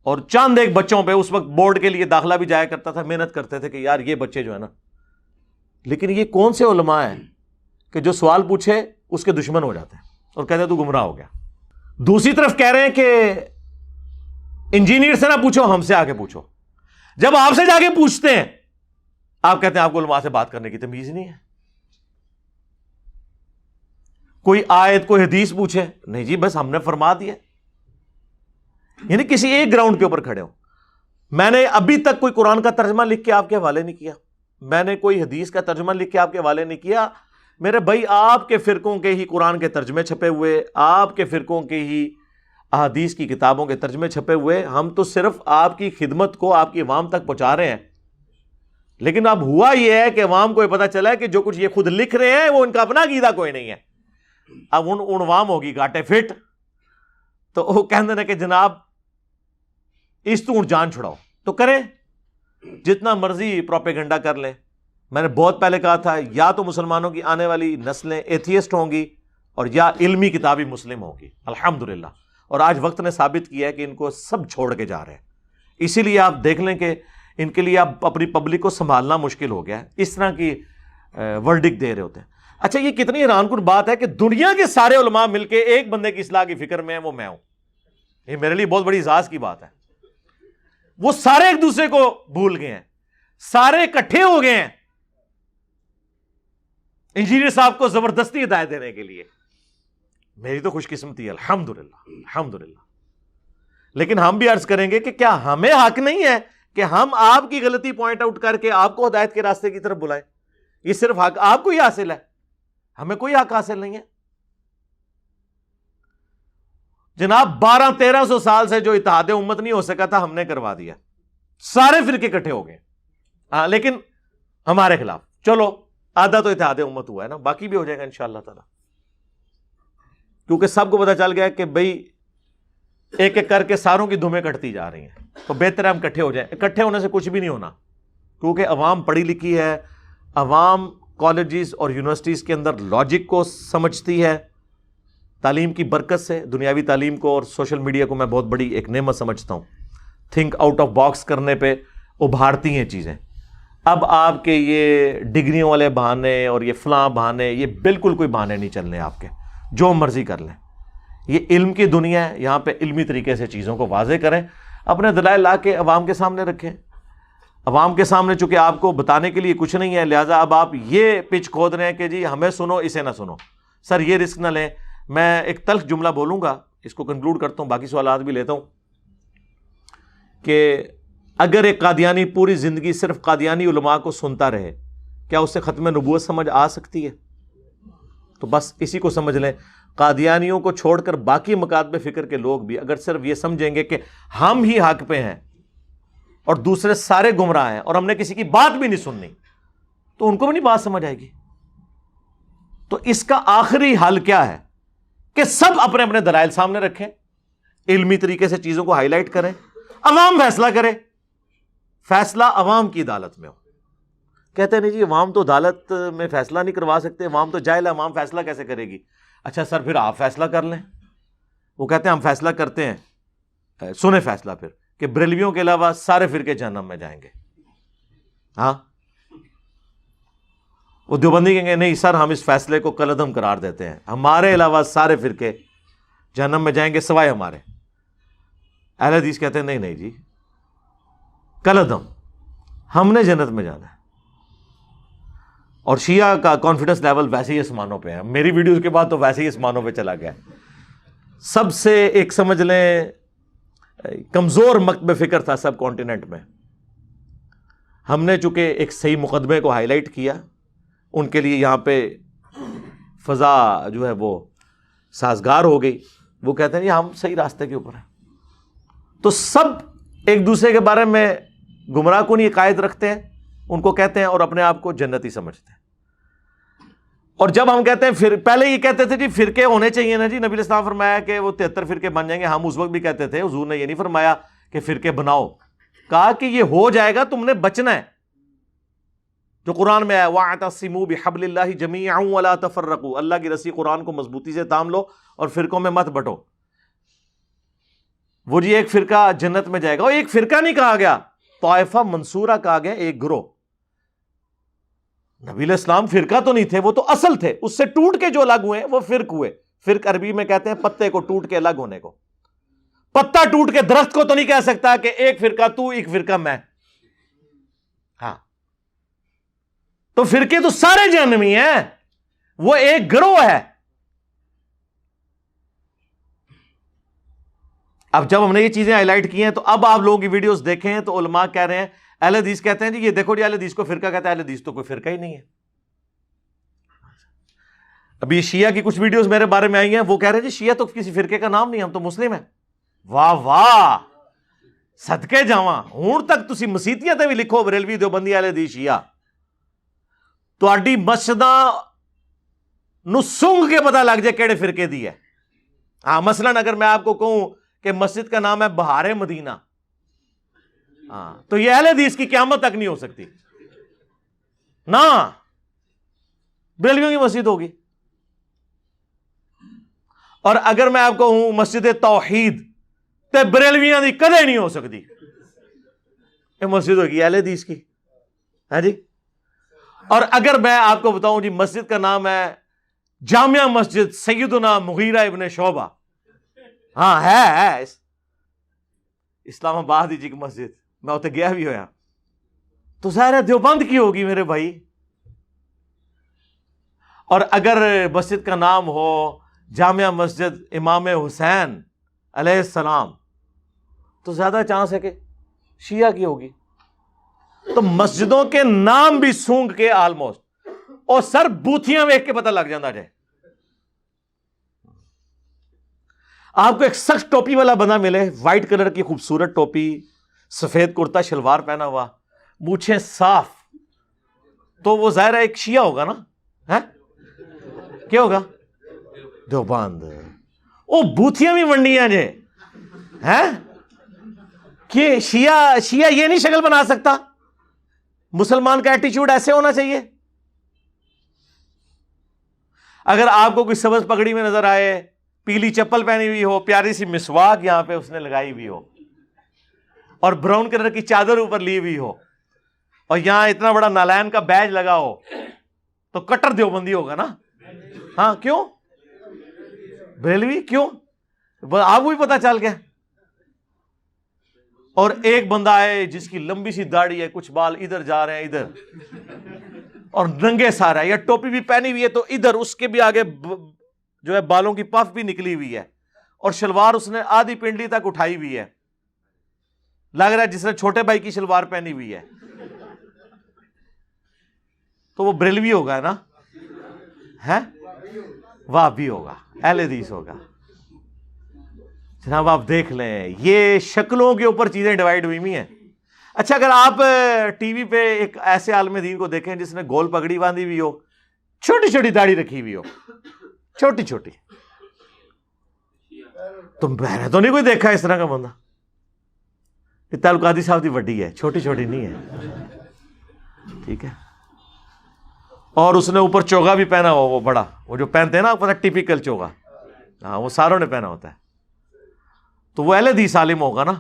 اور چند ایک بچوں پہ اس وقت بورڈ کے لیے داخلہ بھی جایا کرتا تھا، محنت کرتے تھے کہ یار یہ بچے جو ہے نا. لیکن یہ کون سے علماء ہیں کہ جو سوال پوچھے اس کے دشمن ہو جاتے ہیں اور کہتے ہیں تو گمراہ ہو گیا. دوسری طرف کہہ رہے ہیں کہ انجینئر سے نہ پوچھو، ہم سے آگے پوچھو. جب آپ سے جا کے پوچھتے ہیں آپ کہتے ہیں آپ کو علماء سے بات کرنے کی تمیز نہیں ہے. کوئی آیت کوئی حدیث پوچھے، نہیں جی بس ہم نے فرما دیا. یعنی کسی ایک گراؤنڈ کے اوپر کھڑے ہو. میں نے ابھی تک کوئی قرآن کا ترجمہ لکھ کے آپ کے حوالے نہیں کیا، میں نے کوئی حدیث کا ترجمہ لکھ کے آپ کے حوالے نہیں کیا. میرے بھائی آپ کے فرقوں کے ہی قرآن کے ترجمے چھپے ہوئے، آپ کے فرقوں کے ہی احادیث کی کتابوں کے ترجمے چھپے ہوئے. ہم تو صرف آپ کی خدمت کو آپ کی عوام تک پہنچا رہے ہیں. لیکن اب ہوا یہ ہے کہ عوام کو یہ پتا چلا ہے کہ جو کچھ یہ خود لکھ رہے ہیں وہ ان کا اپنا عقیدہ کوئی نہیں ہے. اب ان عوام ہوگی گاٹے فٹ، تو وہ کہتے ہیں کہ جناب اس تو جان چھڑاؤ تو کریں، جتنا مرضی پروپیگنڈا کر لیں. میں نے بہت پہلے کہا تھا یا تو مسلمانوں کی آنے والی نسلیں ایتھیسٹ ہوں گی اور یا علمی کتابی مسلم ہوں گی. الحمدللہ. اور آج وقت نے ثابت کیا ہے کہ ان کو سب چھوڑ کے جا رہے ہیں. اسی لیے آپ دیکھ لیں کہ ان کے لیے اب اپنی پبلک کو سنبھالنا مشکل ہو گیا ہے. اس طرح کی ورڈک دے رہے ہوتے ہیں. اچھا یہ کتنی حیران کن بات ہے کہ دنیا کے سارے علماء مل کے ایک بندے کی اصلاح کی فکر میں ہیں، وہ میں ہوں. یہ میرے لیے بہت بڑی اعزاز کی بات ہے. وہ سارے ایک دوسرے کو بھول گئے ہیں، سارے اکٹھے ہو گئے ہیں انجینئر صاحب کو زبردستی ہدایت دینے کے لیے. میری تو خوش قسمتی ہے الحمدللہ الحمدللہ. لیکن ہم بھی عرض کریں گے کہ کیا ہمیں حق نہیں ہے کہ ہم آپ کی غلطی پوائنٹ آؤٹ کر کے آپ کو ہدایت کے راستے کی طرف بلائیں؟ یہ صرف حق آپ کو ہی حاصل ہے، ہمیں کوئی حق حاصل نہیں ہے. جناب 1200-1300 سال سے جو اتحاد امت نہیں ہو سکا تھا ہم نے کروا دیا. سارے فرقے اکٹھے ہو گئے. ہاں لیکن ہمارے خلاف. چلو آدھا تو اتحاد امت ہوا ہے نا، باقی بھی ہو جائے گا انشاءاللہ تعالی. کیونکہ سب کو پتا چل گیا کہ بھئی ایک ایک کر کے ساروں کی دھومیں کٹتی جا رہی ہیں، تو بہتر ہے ہم اکٹھے ہو جائیں. اکٹھے ہونے سے کچھ بھی نہیں ہونا، کیونکہ عوام پڑھی لکھی ہے، عوام کالجز اور یونیورسٹیز کے اندر لاجک کو سمجھتی ہے. تعلیم کی برکت سے دنیاوی تعلیم کو اور سوشل میڈیا کو میں بہت بڑی ایک نعمت سمجھتا ہوں. تھنک آؤٹ آف باکس کرنے پہ ابھارتی ہیں چیزیں. اب آپ کے یہ ڈگریوں والے بہانے اور یہ فلاں بہانے، یہ بالکل کوئی بہانے نہیں چلنے آپ کے، جو مرضی کر لیں. یہ علم کی دنیا ہے، یہاں پہ علمی طریقے سے چیزوں کو واضح کریں، اپنے دلائل لا کے عوام کے سامنے رکھیں. عوام کے سامنے چونکہ آپ کو بتانے کے لیے کچھ نہیں ہے، لہٰذا اب آپ یہ پچ کھود رہے ہیں کہ جی ہمیں سنو اسے نہ سنو. سر یہ رسک نہ لیں. میں ایک تلخ جملہ بولوں گا، اس کو کنکلوڈ کرتا ہوں، باقی سوالات بھی لیتا ہوں، کہ اگر ایک قادیانی پوری زندگی صرف قادیانی علماء کو سنتا رہے، کیا اسے ختم نبوت سمجھ آ سکتی ہے؟ تو بس اسی کو سمجھ لیں. قادیانیوں کو چھوڑ کر باقی مکاتب فکر کے لوگ بھی اگر صرف یہ سمجھیں گے کہ ہم ہی حق پہ ہیں اور دوسرے سارے گمراہ ہیں اور ہم نے کسی کی بات بھی نہیں سننی، تو ان کو بھی نہیں بات سمجھ آئے گی. تو اس کا آخری حل کیا ہے کہ سب اپنے اپنے دلائل سامنے رکھیں، علمی طریقے سے چیزوں کو ہائی لائٹ کریں، عوام فیصلہ کرے. فیصلہ عوام کی عدالت میں ہو. کہتے ہیں نہیں جی عوام تو عدالت میں فیصلہ نہیں کروا سکتے، عوام تو جاہل ہے، عوام فیصلہ کیسے کرے گی؟ اچھا سر پھر آپ فیصلہ کر لیں. وہ کہتے ہیں ہم فیصلہ کرتے ہیں. سنیں فیصلہ پھر کہ بریلویوں کے علاوہ سارے فرقے جہنم میں جائیں گے. ہاں وہ دیوبندی کہیں گے نہیں سر ہم اس فیصلے کو کالعدم قرار دیتے ہیں، ہمارے علاوہ سارے فرقے جہنم میں جائیں گے سوائے ہمارے. اہل حدیث کہتے ہیں نہیں نہیں جی کالعدم، ہم نے جنت میں جانا ہے. اور شیعہ کا کانفیڈنس لیول ویسے ہی آسمانوں پہ ہے. میری ویڈیوز کے بعد تو ویسے ہی آسمانوں پہ چلا گیا. سب سے ایک سمجھ لیں کمزور مکتب فکر تھا سب کانٹیننٹ میں. ہم نے چونکہ ایک صحیح مقدمے کو ہائی لائٹ کیا، ان کے لیے یہاں پہ فضا جو ہے وہ سازگار ہو گئی. وہ کہتے ہیں یہ ہم صحیح راستے کے اوپر ہیں. تو سب ایک دوسرے کے بارے میں گمراہ کن عقائد رکھتے ہیں، ان کو کہتے ہیں اور اپنے آپ کو جنتی سمجھتے ہیں. اور جب ہم کہتے ہیں پھر پہلے یہ کہتے تھے جی فرقے ہونے چاہیے نا جی، نبی علیہ السلام فرمایا کہ وہ 73 فرقے بن جائیں گے، ہم اس وقت بھی کہتے تھے، حضور نے یہ نہیں فرمایا کہ فرقے بناؤ، کہا کہ یہ ہو جائے گا، تم نے بچنا ہے، جو قرآن میں ہے وَاعْتَصِمُوا بِحَبْلِ اللَّهِ جَمِيعًا وَلَا تَفَرَّقُوا، اللہ کی رسی قرآن کو مضبوطی سے تھام لو اور فرقوں میں مت بٹو۔ وہ جی ایک فرقہ جنت میں جائے گا، اور ایک فرقہ نہیں کہا گیا، طائفہ منصورہ کہا گیا، ایک گروہ۔ نبی علیہ السلام فرقہ تو نہیں تھے، وہ تو اصل تھے، اس سے ٹوٹ کے جو الگ ہوئے وہ فرق ہوئے۔ فرق عربی میں کہتے ہیں پتے کو ٹوٹ کے الگ ہونے کو۔ پتا ٹوٹ کے درخت کو تو نہیں کہہ سکتا کہ ایک فرقہ تو ایک فرقہ میں، ہاں تو فرقے تو سارے جہنمی ہیں، وہ ایک گروہ ہے۔ اب جب ہم نے یہ چیزیں ہائی لائٹ کی ہیں تو اب آپ لوگوں کی ویڈیوز دیکھیں تو علماء کہہ رہے ہیں، اہل حدیث کہتے ہیں جی یہ دیکھو جی اہل حدیث کو فرقہ کہتا ہے، اہل حدیث تو کوئی فرقہ ہی نہیں ہے۔ ابھی شیعہ کی کچھ ویڈیوز میرے بارے میں آئی ہیں، وہ کہہ رہے ہیں جی شیعہ تو کسی فرقے کا نام نہیں، ہم تو مسلم ہیں۔ واہ واہ، صدقے جاواں، ہون تک تسی مسیتیاں تے بھی لکھو بریلوی دیوبندی اہل حدیث شیعہ، تہاڈی مسجداں نو سونگ کے پتہ لگ جائے کیڑے فرقے دی ہے۔ ہاں مثلاً اگر میں آپ کو کہوں کہ مسجد کا نام ہے بہار مدینہ، ہاں تو یہ اہل حدیث کی قیامت تک نہیں ہو سکتی نا، بریلویوں کی مسجد ہوگی۔ اور اگر میں آپ کو کہوں مسجد توحید تے بریلویاں دی کدے نہیں ہو سکتی، یہ مسجد ہوگی اہل حدیث کی، ہاں جی۔ اور اگر میں آپ کو بتاؤں جی مسجد کا نام ہے جامعہ مسجد سیدنا مغیرہ ابن شعبہ، ہاں ہے اسلام آباد ہی جی کی مسجد، میں اتنے گیا بھی ہویا، تو ظاہر ہے دیوبند کی ہوگی میرے بھائی۔ اور اگر مسجد کا نام ہو جامعہ مسجد امام حسین علیہ السلام تو زیادہ چانس ہے کہ شیعہ کی ہوگی۔ تو مسجدوں کے نام بھی سونگ کے آلموسٹ، اور سر بوتھیاں دیکھ کے پتہ لگ جانا جائے۔ آپ کو ایک سخت ٹوپی والا بندہ ملے، وائٹ کلر کی خوبصورت ٹوپی، سفید کرتا شلوار پہنا ہوا، مونچھیں صاف، تو وہ ظاہر ہے ایک شیعہ ہوگا نا، کیا ہوگا؟ دیوبند۔ او بوتھیاں بھی منڈیاں جے ہیں کہ شیعہ یہ نہیں شکل بنا سکتا، مسلمان کا ایٹیچیوڈ ایسے ہونا چاہیے۔ اگر آپ کو کوئی سبز پگڑی میں نظر آئے، پیلی چپل پہنی ہوئی ہو، پیاری سی مسواک یہاں پہ اس نے لگائی ہوئی ہو، اور براؤن کلر کی چادر اوپر لی ہوئی ہو، اور یہاں اتنا بڑا نالائن کا بیج لگا ہو، تو کٹر دیوبندی ہوگا نا۔ ہاں کیوں بریلوی کیوں؟ آپ کو بھی پتا چل گیا۔ اور ایک بندہ ہے جس کی لمبی سی داڑھی ہے، کچھ بال ادھر جا رہے ہیں ادھر، اور ننگے سارا ہے، یا ٹوپی بھی پہنی ہوئی ہے تو ادھر اس کے بھی آگے جو ہے بالوں کی پف بھی نکلی ہوئی ہے، اور شلوار اس نے آدھی پنڈلی تک اٹھائی ہوئی ہے، لگ رہا ہے جس نے چھوٹے بھائی کی شلوار پہنی ہوئی ہے، تو وہ بریلوی ہوگا نا، ہے وہابی ہوگا، اہل حدیث ہوگا۔ جناب آپ دیکھ لیں یہ شکلوں کے اوپر چیزیں ڈیوائیڈ ہوئی ہوئی ہیں۔ اچھا اگر آپ ٹی وی پہ ایک ایسے عالم دین کو دیکھیں جس نے گول پگڑی باندھی ہوئی ہو، چھوٹی چھوٹی داڑھی رکھی ہوئی ہو، چھوٹی چھوٹی، تو میں نے تو نہیں کوئی دیکھا اس طرح کا بندہ۔ یہ تعلقاتی صاحب دی وڈی ہے، چھوٹی چھوٹی نہیں ہے، ٹھیک ہے۔ اور اس نے اوپر چوگا بھی پہنا ہو، وہ بڑا، وہ جو پہنتے ہیں نا پتہ ٹیپیکل چوگا، ہاں وہ ساروں نے پہنا ہوتا ہے، تو وہ اہل حدیث عالم ہوگا نا؟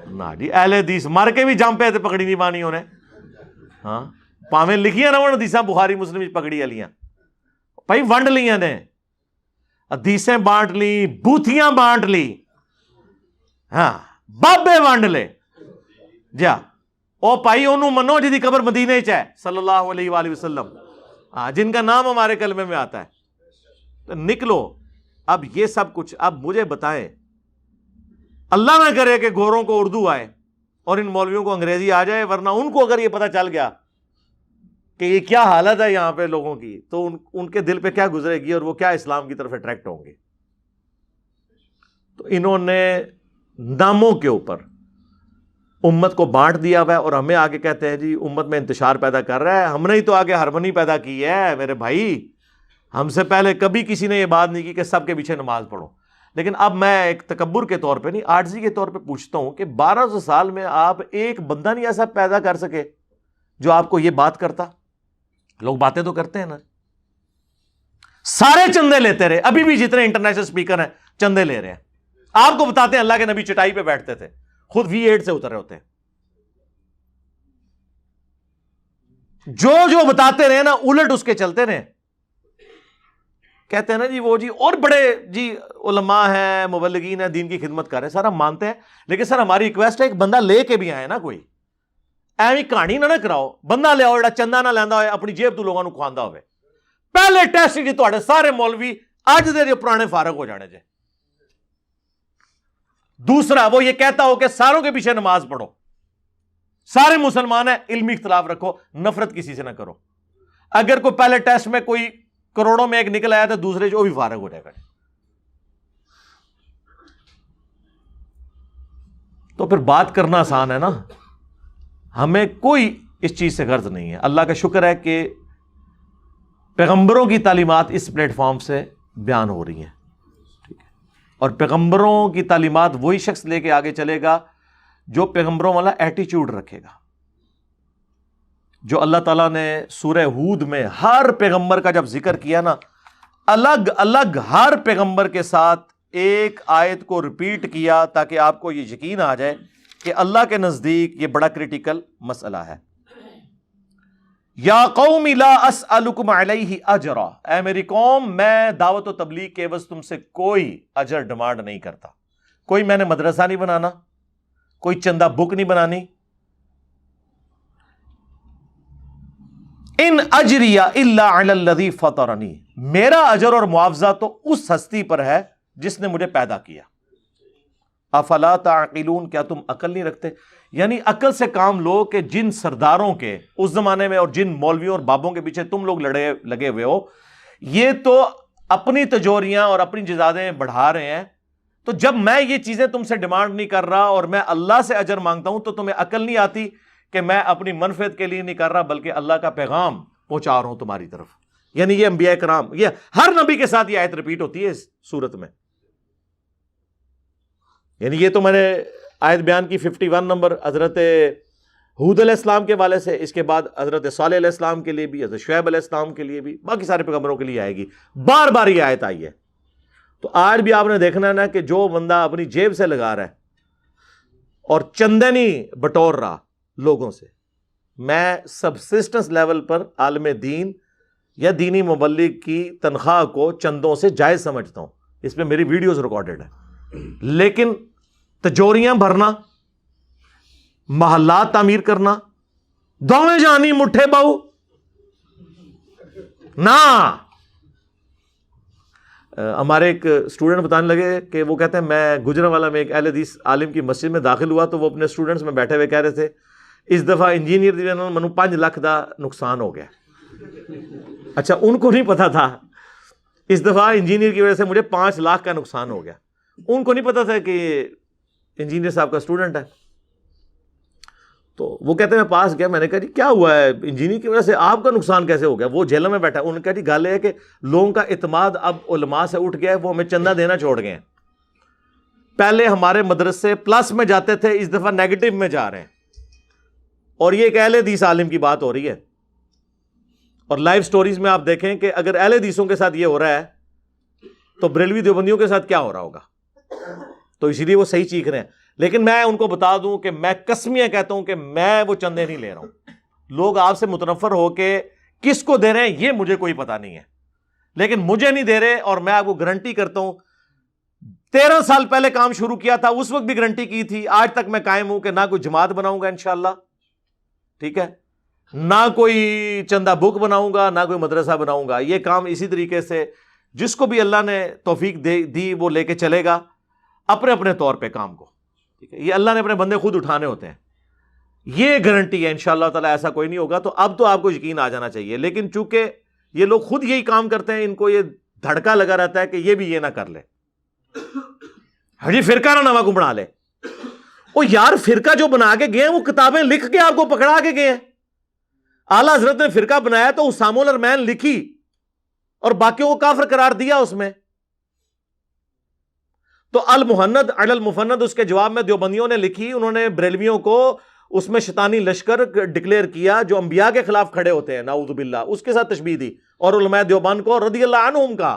نا جی، اہل حدیث مر کے بھی جم پہ تے پگڑی نہیں بانی ہونے، ہاں پاویں لکھیاں نہ حدیثاں بخاری مسلم پگڑی والیاں، بھائی ونڈ لیاں نے، حدیثیں بانٹ لی، بوتھیاں بانٹ لی، ہاں بابے ونڈ لے جا، او بھائی انہوں منو جی دی قبر مدینے چ ہے صلی اللہ علیہ وآلہ وسلم، ہاں جن کا نام ہمارے کلمے میں آتا ہے، تو نکلو۔ اب یہ سب کچھ اب مجھے بتائیں، اللہ نہ کرے کہ گوروں کو اردو آئے اور ان مولویوں کو انگریزی آ جائے، ورنہ ان کو اگر یہ پتہ چل گیا کہ یہ کیا حالت ہے یہاں پہ لوگوں کی، تو ان کے دل پہ کیا گزرے گی اور وہ کیا اسلام کی طرف اٹریکٹ ہوں گے۔ تو انہوں نے ناموں کے اوپر امت کو بانٹ دیا ہوا ہے، اور ہمیں آگے کہتے ہیں جی امت میں انتشار پیدا کر رہا ہے۔ ہم نے ہی تو آگے ہارمنی پیدا کی ہے میرے بھائی، ہم سے پہلے کبھی کسی نے یہ بات نہیں کی کہ سب کے پیچھے نماز پڑھو. لیکن اب میں ایک تکبر کے طور پہ نہیں، عاجزی کے طور پہ پوچھتا ہوں کہ 1200 سال میں آپ ایک بندہ نہیں ایسا پیدا کر سکے جو آپ کو یہ بات کرتا؟ لوگ باتیں تو کرتے ہیں نا، سارے چندے لیتے رہے، ابھی بھی جتنے انٹرنیشنل اسپیکر ہیں چندے لے رہے ہیں. آپ کو بتاتے ہیں اللہ کے نبی چٹائی پہ بیٹھتے تھے، خود V8 سے اترے ہوتے ہیں. جو بتاتے رہے نا الٹ اس کے چلتے رہے. کہتے ہیں نا جی وہ جی اور بڑے جی علماء ہیں، مبلغین ہیں، دین کی خدمت کر رہے ہیں. سر ہم مانتے ہیں، لیکن سر ہماری ریکویسٹ ہے ایک بندہ لے کے بھی آئے نا، کوئی ایویں کہانی نہ کراؤ. بندہ لے آؤ جڑا چندہ نہ لیندا ہوئے، اپنی جیب تو لوگوں کو کھواندا ہوئے. پہلے ٹیسٹ جی تواڈے سارے مولوی اج دے جو پرانے فارغ ہو جانے جے. دوسرا وہ یہ کہتا ہو کہ ساروں کے پیچھے نماز پڑھو، سارے مسلمان ہیں، علمی اختلاف رکھو، نفرت کسی سے نہ کرو. اگر کوئی پہلے ٹیسٹ میں کوئی کروڑوں میں ایک نکل آیا تو دوسرے جو بھی فارغ ہو جائے گا. تو پھر بات کرنا آسان ہے نا، ہمیں کوئی اس چیز سے غرض نہیں ہے. اللہ کا شکر ہے کہ پیغمبروں کی تعلیمات اس پلیٹ فارم سے بیان ہو رہی ہیں، ٹھیک ہے. اور پیغمبروں کی تعلیمات وہی شخص لے کے آگے چلے گا جو پیغمبروں والا ایٹیچیوڈ رکھے گا. جو اللہ تعالیٰ نے سورہ ہود میں ہر پیغمبر کا جب ذکر کیا نا، الگ الگ ہر پیغمبر کے ساتھ ایک آیت کو ریپیٹ کیا تاکہ آپ کو یہ یقین آ جائے کہ اللہ کے نزدیک یہ بڑا کریٹیکل مسئلہ ہے. یا قوم لا اسألکم علیہ اجرا، اے میری قوم میں دعوت و تبلیغ کے عوض تم سے کوئی اجر ڈیمانڈ نہیں کرتا. کوئی میں نے مدرسہ نہیں بنانا، کوئی چندہ بک نہیں بنانی. ان اجری الا علی الذی فطرنی، میرا اجر اور معاوضہ تو اس ہستی پر ہے جس نے مجھے پیدا کیا. افلا تعقلون، کیا تم عقل نہیں رکھتے؟ یعنی عقل سے کام لو کہ جن سرداروں کے اس زمانے میں اور جن مولویوں اور بابوں کے پیچھے تم لوگ لگے ہوئے ہو، یہ تو اپنی تجوریاں اور اپنی جزادیں بڑھا رہے ہیں. تو جب میں یہ چیزیں تم سے ڈیمانڈ نہیں کر رہا اور میں اللہ سے اجر مانگتا ہوں تو تمہیں عقل نہیں آتی کہ میں اپنی منفعت کے لیے نہیں کر رہا بلکہ اللہ کا پیغام پہنچا رہا ہوں تمہاری طرف. یعنی یہ انبیاء کرام، یہ ہر نبی کے ساتھ یہ آیت ریپیٹ ہوتی ہے اس صورت میں. یعنی یہ تو میں نے آیت بیان کی 51 نمبر حضرت ہود علیہ السلام کے والے سے، اس کے بعد حضرت صالح علیہ السلام کے لیے بھی، حضرت شعیب علیہ السلام کے لیے بھی، باقی سارے پیغمبروں کے لیے آئے گی. بار بار یہ آیت آئی ہے. تو آج بھی آپ نے دیکھنا ہے نا کہ جو بندہ اپنی جیب سے لگا رہا ہے اور چندے نہیں بٹور رہا لوگوں سے، میں سبسسٹنس لیول پر عالم دین یا دینی مبلغ کی تنخواہ کو چندوں سے جائز سمجھتا ہوں. اس پہ میری ویڈیوز ریکارڈڈ ہے. لیکن تجوریاں بھرنا، محلات تعمیر کرنا، دوویں جانی مٹھے باؤ نہ. ہمارے ایک اسٹوڈنٹ بتانے لگے کہ وہ کہتے ہیں میں گجرانوالہ میں ایک اہل حدیث عالم کی مسجد میں داخل ہوا تو وہ اپنے اسٹوڈنٹس میں بیٹھے ہوئے کہہ رہے تھے اس دفعہ انجینئر دی منو 5 لاکھ دا نقصان ہو گیا. اچھا ان کو نہیں پتا تھا اس دفعہ انجینئر کی وجہ سے مجھے 5 لاکھ کا نقصان ہو گیا. ان کو نہیں پتا تھا کہ انجینئر صاحب کا اسٹوڈنٹ ہے. تو وہ کہتے ہیں میں پاس گیا، میں نے کہا جی کیا ہوا ہے، انجینئر کی وجہ سے آپ کا نقصان کیسے ہو گیا؟ وہ جیل میں بیٹھا. انہوں نے کہا جی گل ہے کہ لوگوں کا اعتماد اب علماء سے اٹھ گیا ہے، وہ ہمیں چندہ دینا چھوڑ گئے ہیں. پہلے ہمارے مدرسے پلس میں جاتے تھے، اس دفعہ نیگیٹو میں جا رہے ہیں. اور یہ ایک اہل حدیث عالم کی بات ہو رہی ہے. اور لائیو سٹوریز میں آپ دیکھیں کہ اگر اہل حدیثوں کے ساتھ یہ ہو رہا ہے تو بریلوی دیوبندیوں کے ساتھ کیا ہو رہا ہوگا. تو اسی لیے وہ صحیح چیخ رہے ہیں. لیکن میں ان کو بتا دوں کہ میں قسمیاں کہتا ہوں کہ میں وہ چندے نہیں لے رہا ہوں. لوگ آپ سے متنفر ہو کے کس کو دے رہے ہیں یہ مجھے کوئی پتا نہیں ہے، لیکن مجھے نہیں دے رہے. اور میں آپ کو گارنٹی کرتا ہوں 13 سال پہلے کام شروع کیا تھا، اس وقت بھی گارنٹی کی تھی، آج تک میں قائم ہوں کہ نہ کوئی جماعت بناؤں گا انشاءاللہ، ٹھیک ہے، نہ کوئی چندہ بک بناؤں گا، نہ کوئی مدرسہ بناؤں گا. یہ کام اسی طریقے سے جس کو بھی اللہ نے توفیق دی وہ لے کے چلے گا اپنے اپنے طور پہ کام کو، ٹھیک ہے. یہ اللہ نے اپنے بندے خود اٹھانے ہوتے ہیں، یہ گارنٹی ہے انشاءاللہ تعالی ایسا کوئی نہیں ہوگا. تو اب تو آپ کو یقین آ جانا چاہیے. لیکن چونکہ یہ لوگ خود یہی کام کرتے ہیں، ان کو یہ دھڑکا لگا رہتا ہے کہ یہ بھی یہ نہ کر لے، ہجی فرقہ نہ نواں کو بنا لے. وہ یار فرقہ جو بنا کے گئے ہیں وہ کتابیں لکھ کے آپ کو پکڑا کے گئے ہیں. اعلیٰ حضرت نے فرقہ بنایا تو اسامہ الارمین لکھی اور باقیوں کو کافر قرار دیا اس میں. تو المہند علی المفند اس کے جواب میں دیوبندیوں نے لکھی، انہوں نے بریلویوں کو اس میں شیطانی لشکر ڈکلیئر کیا جو انبیاء کے خلاف کھڑے ہوتے ہیں، نعوذ باللہ، اس کے ساتھ تشبیہ دی، اور علماء دیوبند کو رضی اللہ عنہم کا.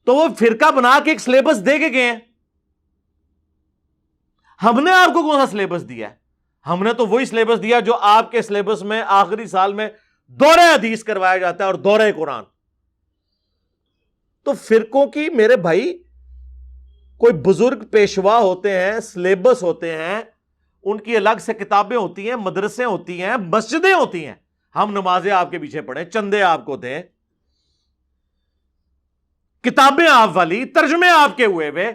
تو وہ فرقہ بنا کے ایک سلیبس دے کے گئے ہیں. ہم نے آپ کو کون سا سلیبس دیا ہے؟ ہم نے تو وہی سلیبس دیا جو آپ کے سلیبس میں آخری سال میں دورہ حدیث کروایا جاتا ہے اور دورہ قرآن. تو فرقوں کی میرے بھائی کوئی بزرگ پیشوا ہوتے ہیں، سلیبس ہوتے ہیں، ان کی الگ سے کتابیں ہوتی ہیں، مدرسے ہوتی ہیں، مسجدیں ہوتی ہیں. ہم نمازیں آپ کے پیچھے پڑھیں، چندے آپ کو دیں، کتابیں آپ والی، ترجمے آپ کے ہوئے ہوئے،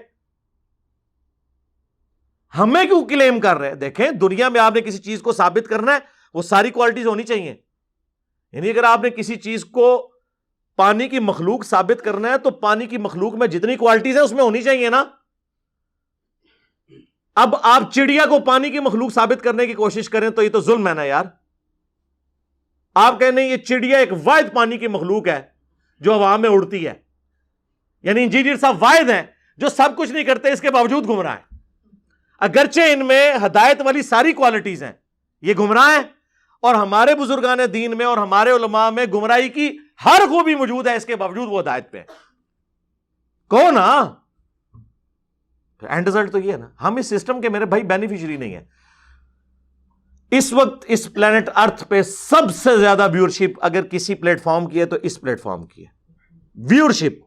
ہمیں کیوں کلیم کر رہے ہیں؟ دیکھیں دنیا میں آپ نے کسی چیز کو ثابت کرنا ہے، وہ ساری کوالٹیز ہونی چاہیے. یعنی اگر آپ نے کسی چیز کو پانی کی مخلوق ثابت کرنا ہے تو پانی کی مخلوق میں جتنی کوالٹیز ہیں اس میں ہونی چاہیے نا. اب آپ چڑیا کو پانی کی مخلوق ثابت کرنے کی کوشش کریں تو یہ تو ظلم ہے نا یار. آپ کہنے یہ چڑیا ایک واحد پانی کی مخلوق ہے جو ہوا میں اڑتی ہے، یعنی انجینئر صاحب واحد ہیں جو سب کچھ نہیں کرتے اس کے باوجود گمراہ ہیں. اگرچہ ان میں ہدایت والی ساری کوالٹیز ہیں، یہ گمراہ ہیں. اور ہمارے بزرگان دین میں اور ہمارے علماء میں گمراہی کی ہر خوبی موجود ہے، اس کے باوجود وہ ہدایت پہ کون؟ اینڈ رزلٹ تو یہ ہے نا، ہم اس سسٹم کے میرے بھائی بینیفیشری نہیں ہیں. اس وقت اس پلانٹ ارتھ پہ سب سے زیادہ ویورشپ اگر کسی پلیٹ فارم کی ہے تو اس پلیٹ فارم کی ہے. ویورشپ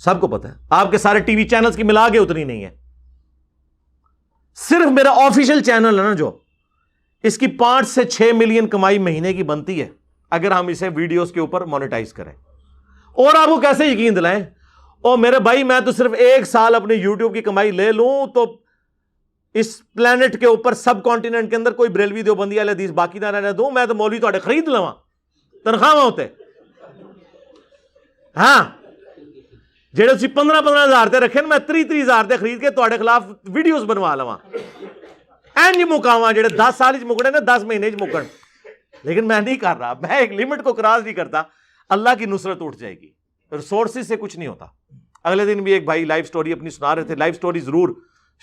سب کو پتا ہے، آپ کے سارے ٹی وی چینلز کی ملا کے اتنی نہیں ہے. صرف میرا آفیشیل چینل ہے نا جو، اس کی 5 سے 6 ملین کمائی مہینے کی بنتی ہے اگر ہم اسے ویڈیوز کے اوپر مونیٹائز کریں. اور آپ کو کیسے یقین دلائیں؟ او میرے بھائی میں تو صرف 1 سال اپنے یوٹیوب کی کمائی لے لوں تو اس پلانٹ کے اوپر سب کانٹیننٹ کے اندر کوئی بریلوی دیوبندی اہل حدیث باقی نہ رہنے دوں، میں تو مولوی تھوڑے خرید لواں، تنخواہ ہوتے ہاں جڑے اسی 15 ہزار تے رکھے میں 30 ہزار تے خرید کے تھوڑے خلاف ویڈیوز بنوا لواں. اینج مکاواں جڑے 10 سال مکڑے نے 10 مہینے مکڑ. لیکن میں نہیں کر رہا، میں ایک لمٹ کو کراس نہیں کرتا. اللہ کی نصرت اٹھ جائے گی، ریسورسز سے کچھ نہیں ہوتا. اگلے دن بھی ایک بھائی لائیو سٹوری اپنی سنا رہے تھے، لائیو سٹوری ضرور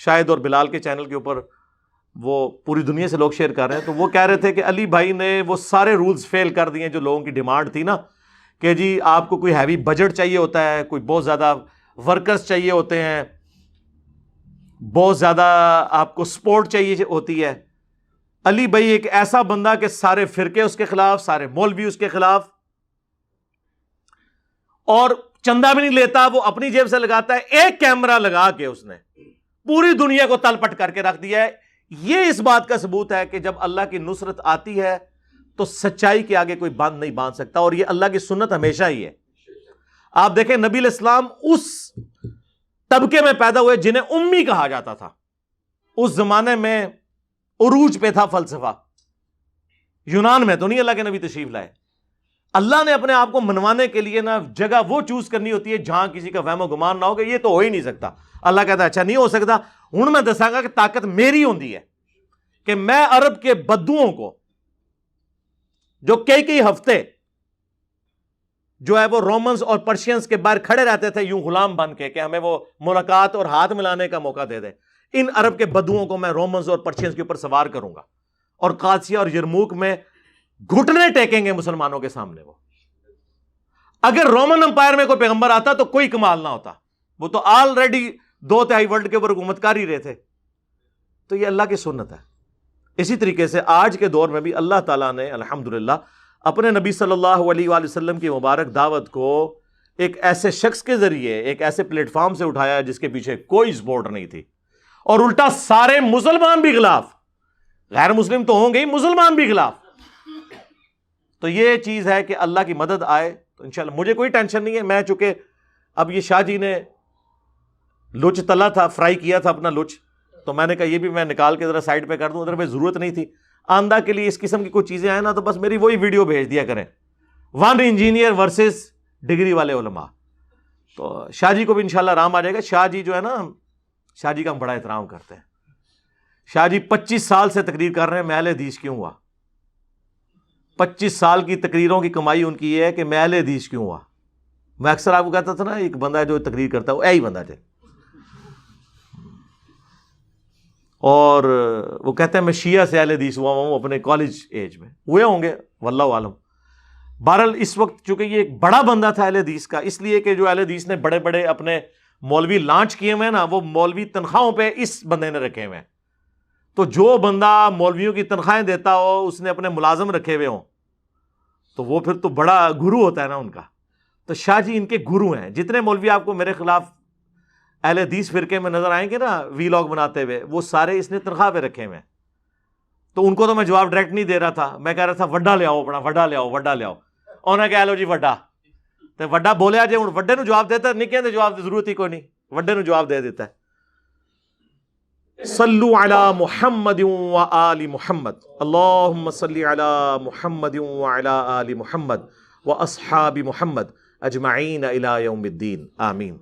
شاہد اور بلال کے چینل کے اوپر وہ پوری دنیا سے لوگ شیئر کر رہے ہیں. تو وہ کہہ رہے تھے کہ علی بھائی نے وہ سارے رولز فیل کر دیے جو لوگوں کی ڈیمانڈ تھی نا، کہ جی آپ کو کوئی ہیوی بجٹ چاہیے ہوتا ہے، کوئی بہت زیادہ ورکرز چاہیے ہوتے ہیں، بہت زیادہ آپ کو سپورٹ چاہیے ہوتی ہے. علی بھائی ایک ایسا بندہ کہ سارے فرقے اس کے خلاف، سارے مولوی اس کے خلاف، اور چندہ بھی نہیں لیتا، وہ اپنی جیب سے لگاتا ہے. ایک کیمرہ لگا کے اس نے پوری دنیا کو تل پٹ کر کے رکھ دیا ہے. یہ اس بات کا ثبوت ہے کہ جب اللہ کی نصرت آتی ہے تو سچائی کے آگے کوئی بند نہیں باندھ سکتا، اور یہ اللہ کی سنت ہمیشہ ہی ہے. آپ دیکھیں نبی علیہ السلام اس طبقے میں پیدا ہوئے جنہیں امی کہا جاتا تھا. اس زمانے میں عروج پہ تھا فلسفہ. یونان میں تو نہیں اللہ کے نبی تشریف لائے. اللہ نے اپنے آپ کو منوانے کے لیے نا جگہ وہ چوز کرنی ہوتی ہے جہاں کسی کا وہم و گمان نہ ہو کہ یہ تو ہو ہی نہیں سکتا. اللہ کہتا ہے اچھا نہیں ہو سکتا، ہوں میں دساں گا کہ طاقت میری ہوندی ہے کہ میں عرب کے بدوؤں کو جو کئی ہفتے جو ہے وہ رومنز اور پرشینز کے باہر کھڑے رہتے تھے یوں غلام بن کے کہ ہمیں وہ ملاقات اور ہاتھ ملانے کا موقع دے دے، ان عرب کے بدوؤں کو میں رومنز اور پرشینز کے اوپر سوار کروں گا اور قادسیہ اور یرموک میں گھٹنے ٹیکیں گے مسلمانوں کے سامنے. وہ اگر رومن امپائر میں کوئی پیغمبر آتا تو کوئی کمال نہ ہوتا، وہ تو آلریڈی 2/3 ورلڈ کے اوپر حکومت کر ہی رہے تھے. تو یہ اللہ کی سنت ہے. اسی طریقے سے آج کے دور میں بھی اللہ تعالیٰ نے الحمدللہ اپنے نبی صلی اللہ علیہ وآلہ وسلم کی مبارک دعوت کو ایک ایسے شخص کے ذریعے ایک ایسے پلیٹ فارم سے اٹھایا جس کے پیچھے کوئی سپورٹ نہیں تھی، اور الٹا سارے مسلمان بھی خلاف، غیر مسلم تو ہوں گے ہی، مسلمان بھی خلاف. تو یہ چیز ہے کہ اللہ کی مدد آئے تو انشاءاللہ مجھے کوئی ٹینشن نہیں ہے. میں چونکہ اب یہ شاہ جی نے لچ تلا تھا، فرائی کیا تھا اپنا لچ، تو میں نے کہا یہ بھی میں نکال کے ذرا سائڈ پہ کر دوں، ادھر پہ ضرورت نہیں تھی. آندہ کے لیے اس قسم کی کوئی چیزیں آئیں نا تو بس میری وہی ویڈیو بھیج دیا کریں، 1 انجینئر ورسز ڈگری والے علماء. تو شاہ جی کو بھی انشاءاللہ آرام آ جائے گا. شاہ جی جو ہے نا، شاہ جی کا ہم بڑا احترام کرتے ہیں. شاہ جی 25 سال سے تقریر کر رہے ہیں میں اہل حدیث کیوں ہوا. 25 سال کی تقریروں کی کمائی ان کی یہ ہے کہ میں اہل حدیث کیوں ہوا. میں اکثر آپ کو کہتا تھا نا ایک بندہ ہے جو تقریر کرتا ہے وہ یہی بندہ ہے. اور وہ کہتے ہیں میں شیعہ سے اہل حدیث ہوا ہوں اپنے کالج ایج میں. ہوئے ہوں گے واللہ عالم. بہرحال اس وقت چونکہ یہ ایک بڑا بندہ تھا اہل حدیث کا، اس لیے کہ جو اہل حدیث نے بڑے بڑے اپنے مولوی لانچ کیے ہوئے ہیں نا، وہ مولوی تنخواہوں پہ اس بندے نے رکھے ہوئے ہیں. تو جو بندہ مولویوں کی تنخواہیں دیتا ہو، اس نے اپنے ملازم رکھے ہوئے ہوں، تو وہ پھر تو بڑا گرو ہوتا ہے نا ان کا. تو شاہ جی ان کے گرو ہیں. جتنے مولوی آپ کو میرے خلاف اہل حدیث فرقے میں نظر آئیں گے نا وی لاگ بناتے ہوئے، وہ سارے اس نے تنخواہ پہ رکھے ہوئے ہیں. تو ان کو تو میں جواب ڈائریکٹ نہیں دے رہا تھا، میں کہہ رہا تھا وڈا لے آؤ، اپنا وڈا لے آؤ، وڈا لے آؤ. انہیں کہہ لو جی وڈا، تو وڈا بولیا جی ہوں وڈے نو جواب دیتا، نکے دے جواب دی ضرورت ہی کوئی نہیں، وڈے نو جواب دے دیتا ہے. صلو علی محمد و آل محمد، اللہم صلی علی محمد و علی آل محمد و اصحاب محمد اجمعین الی یوم الدین، آمین.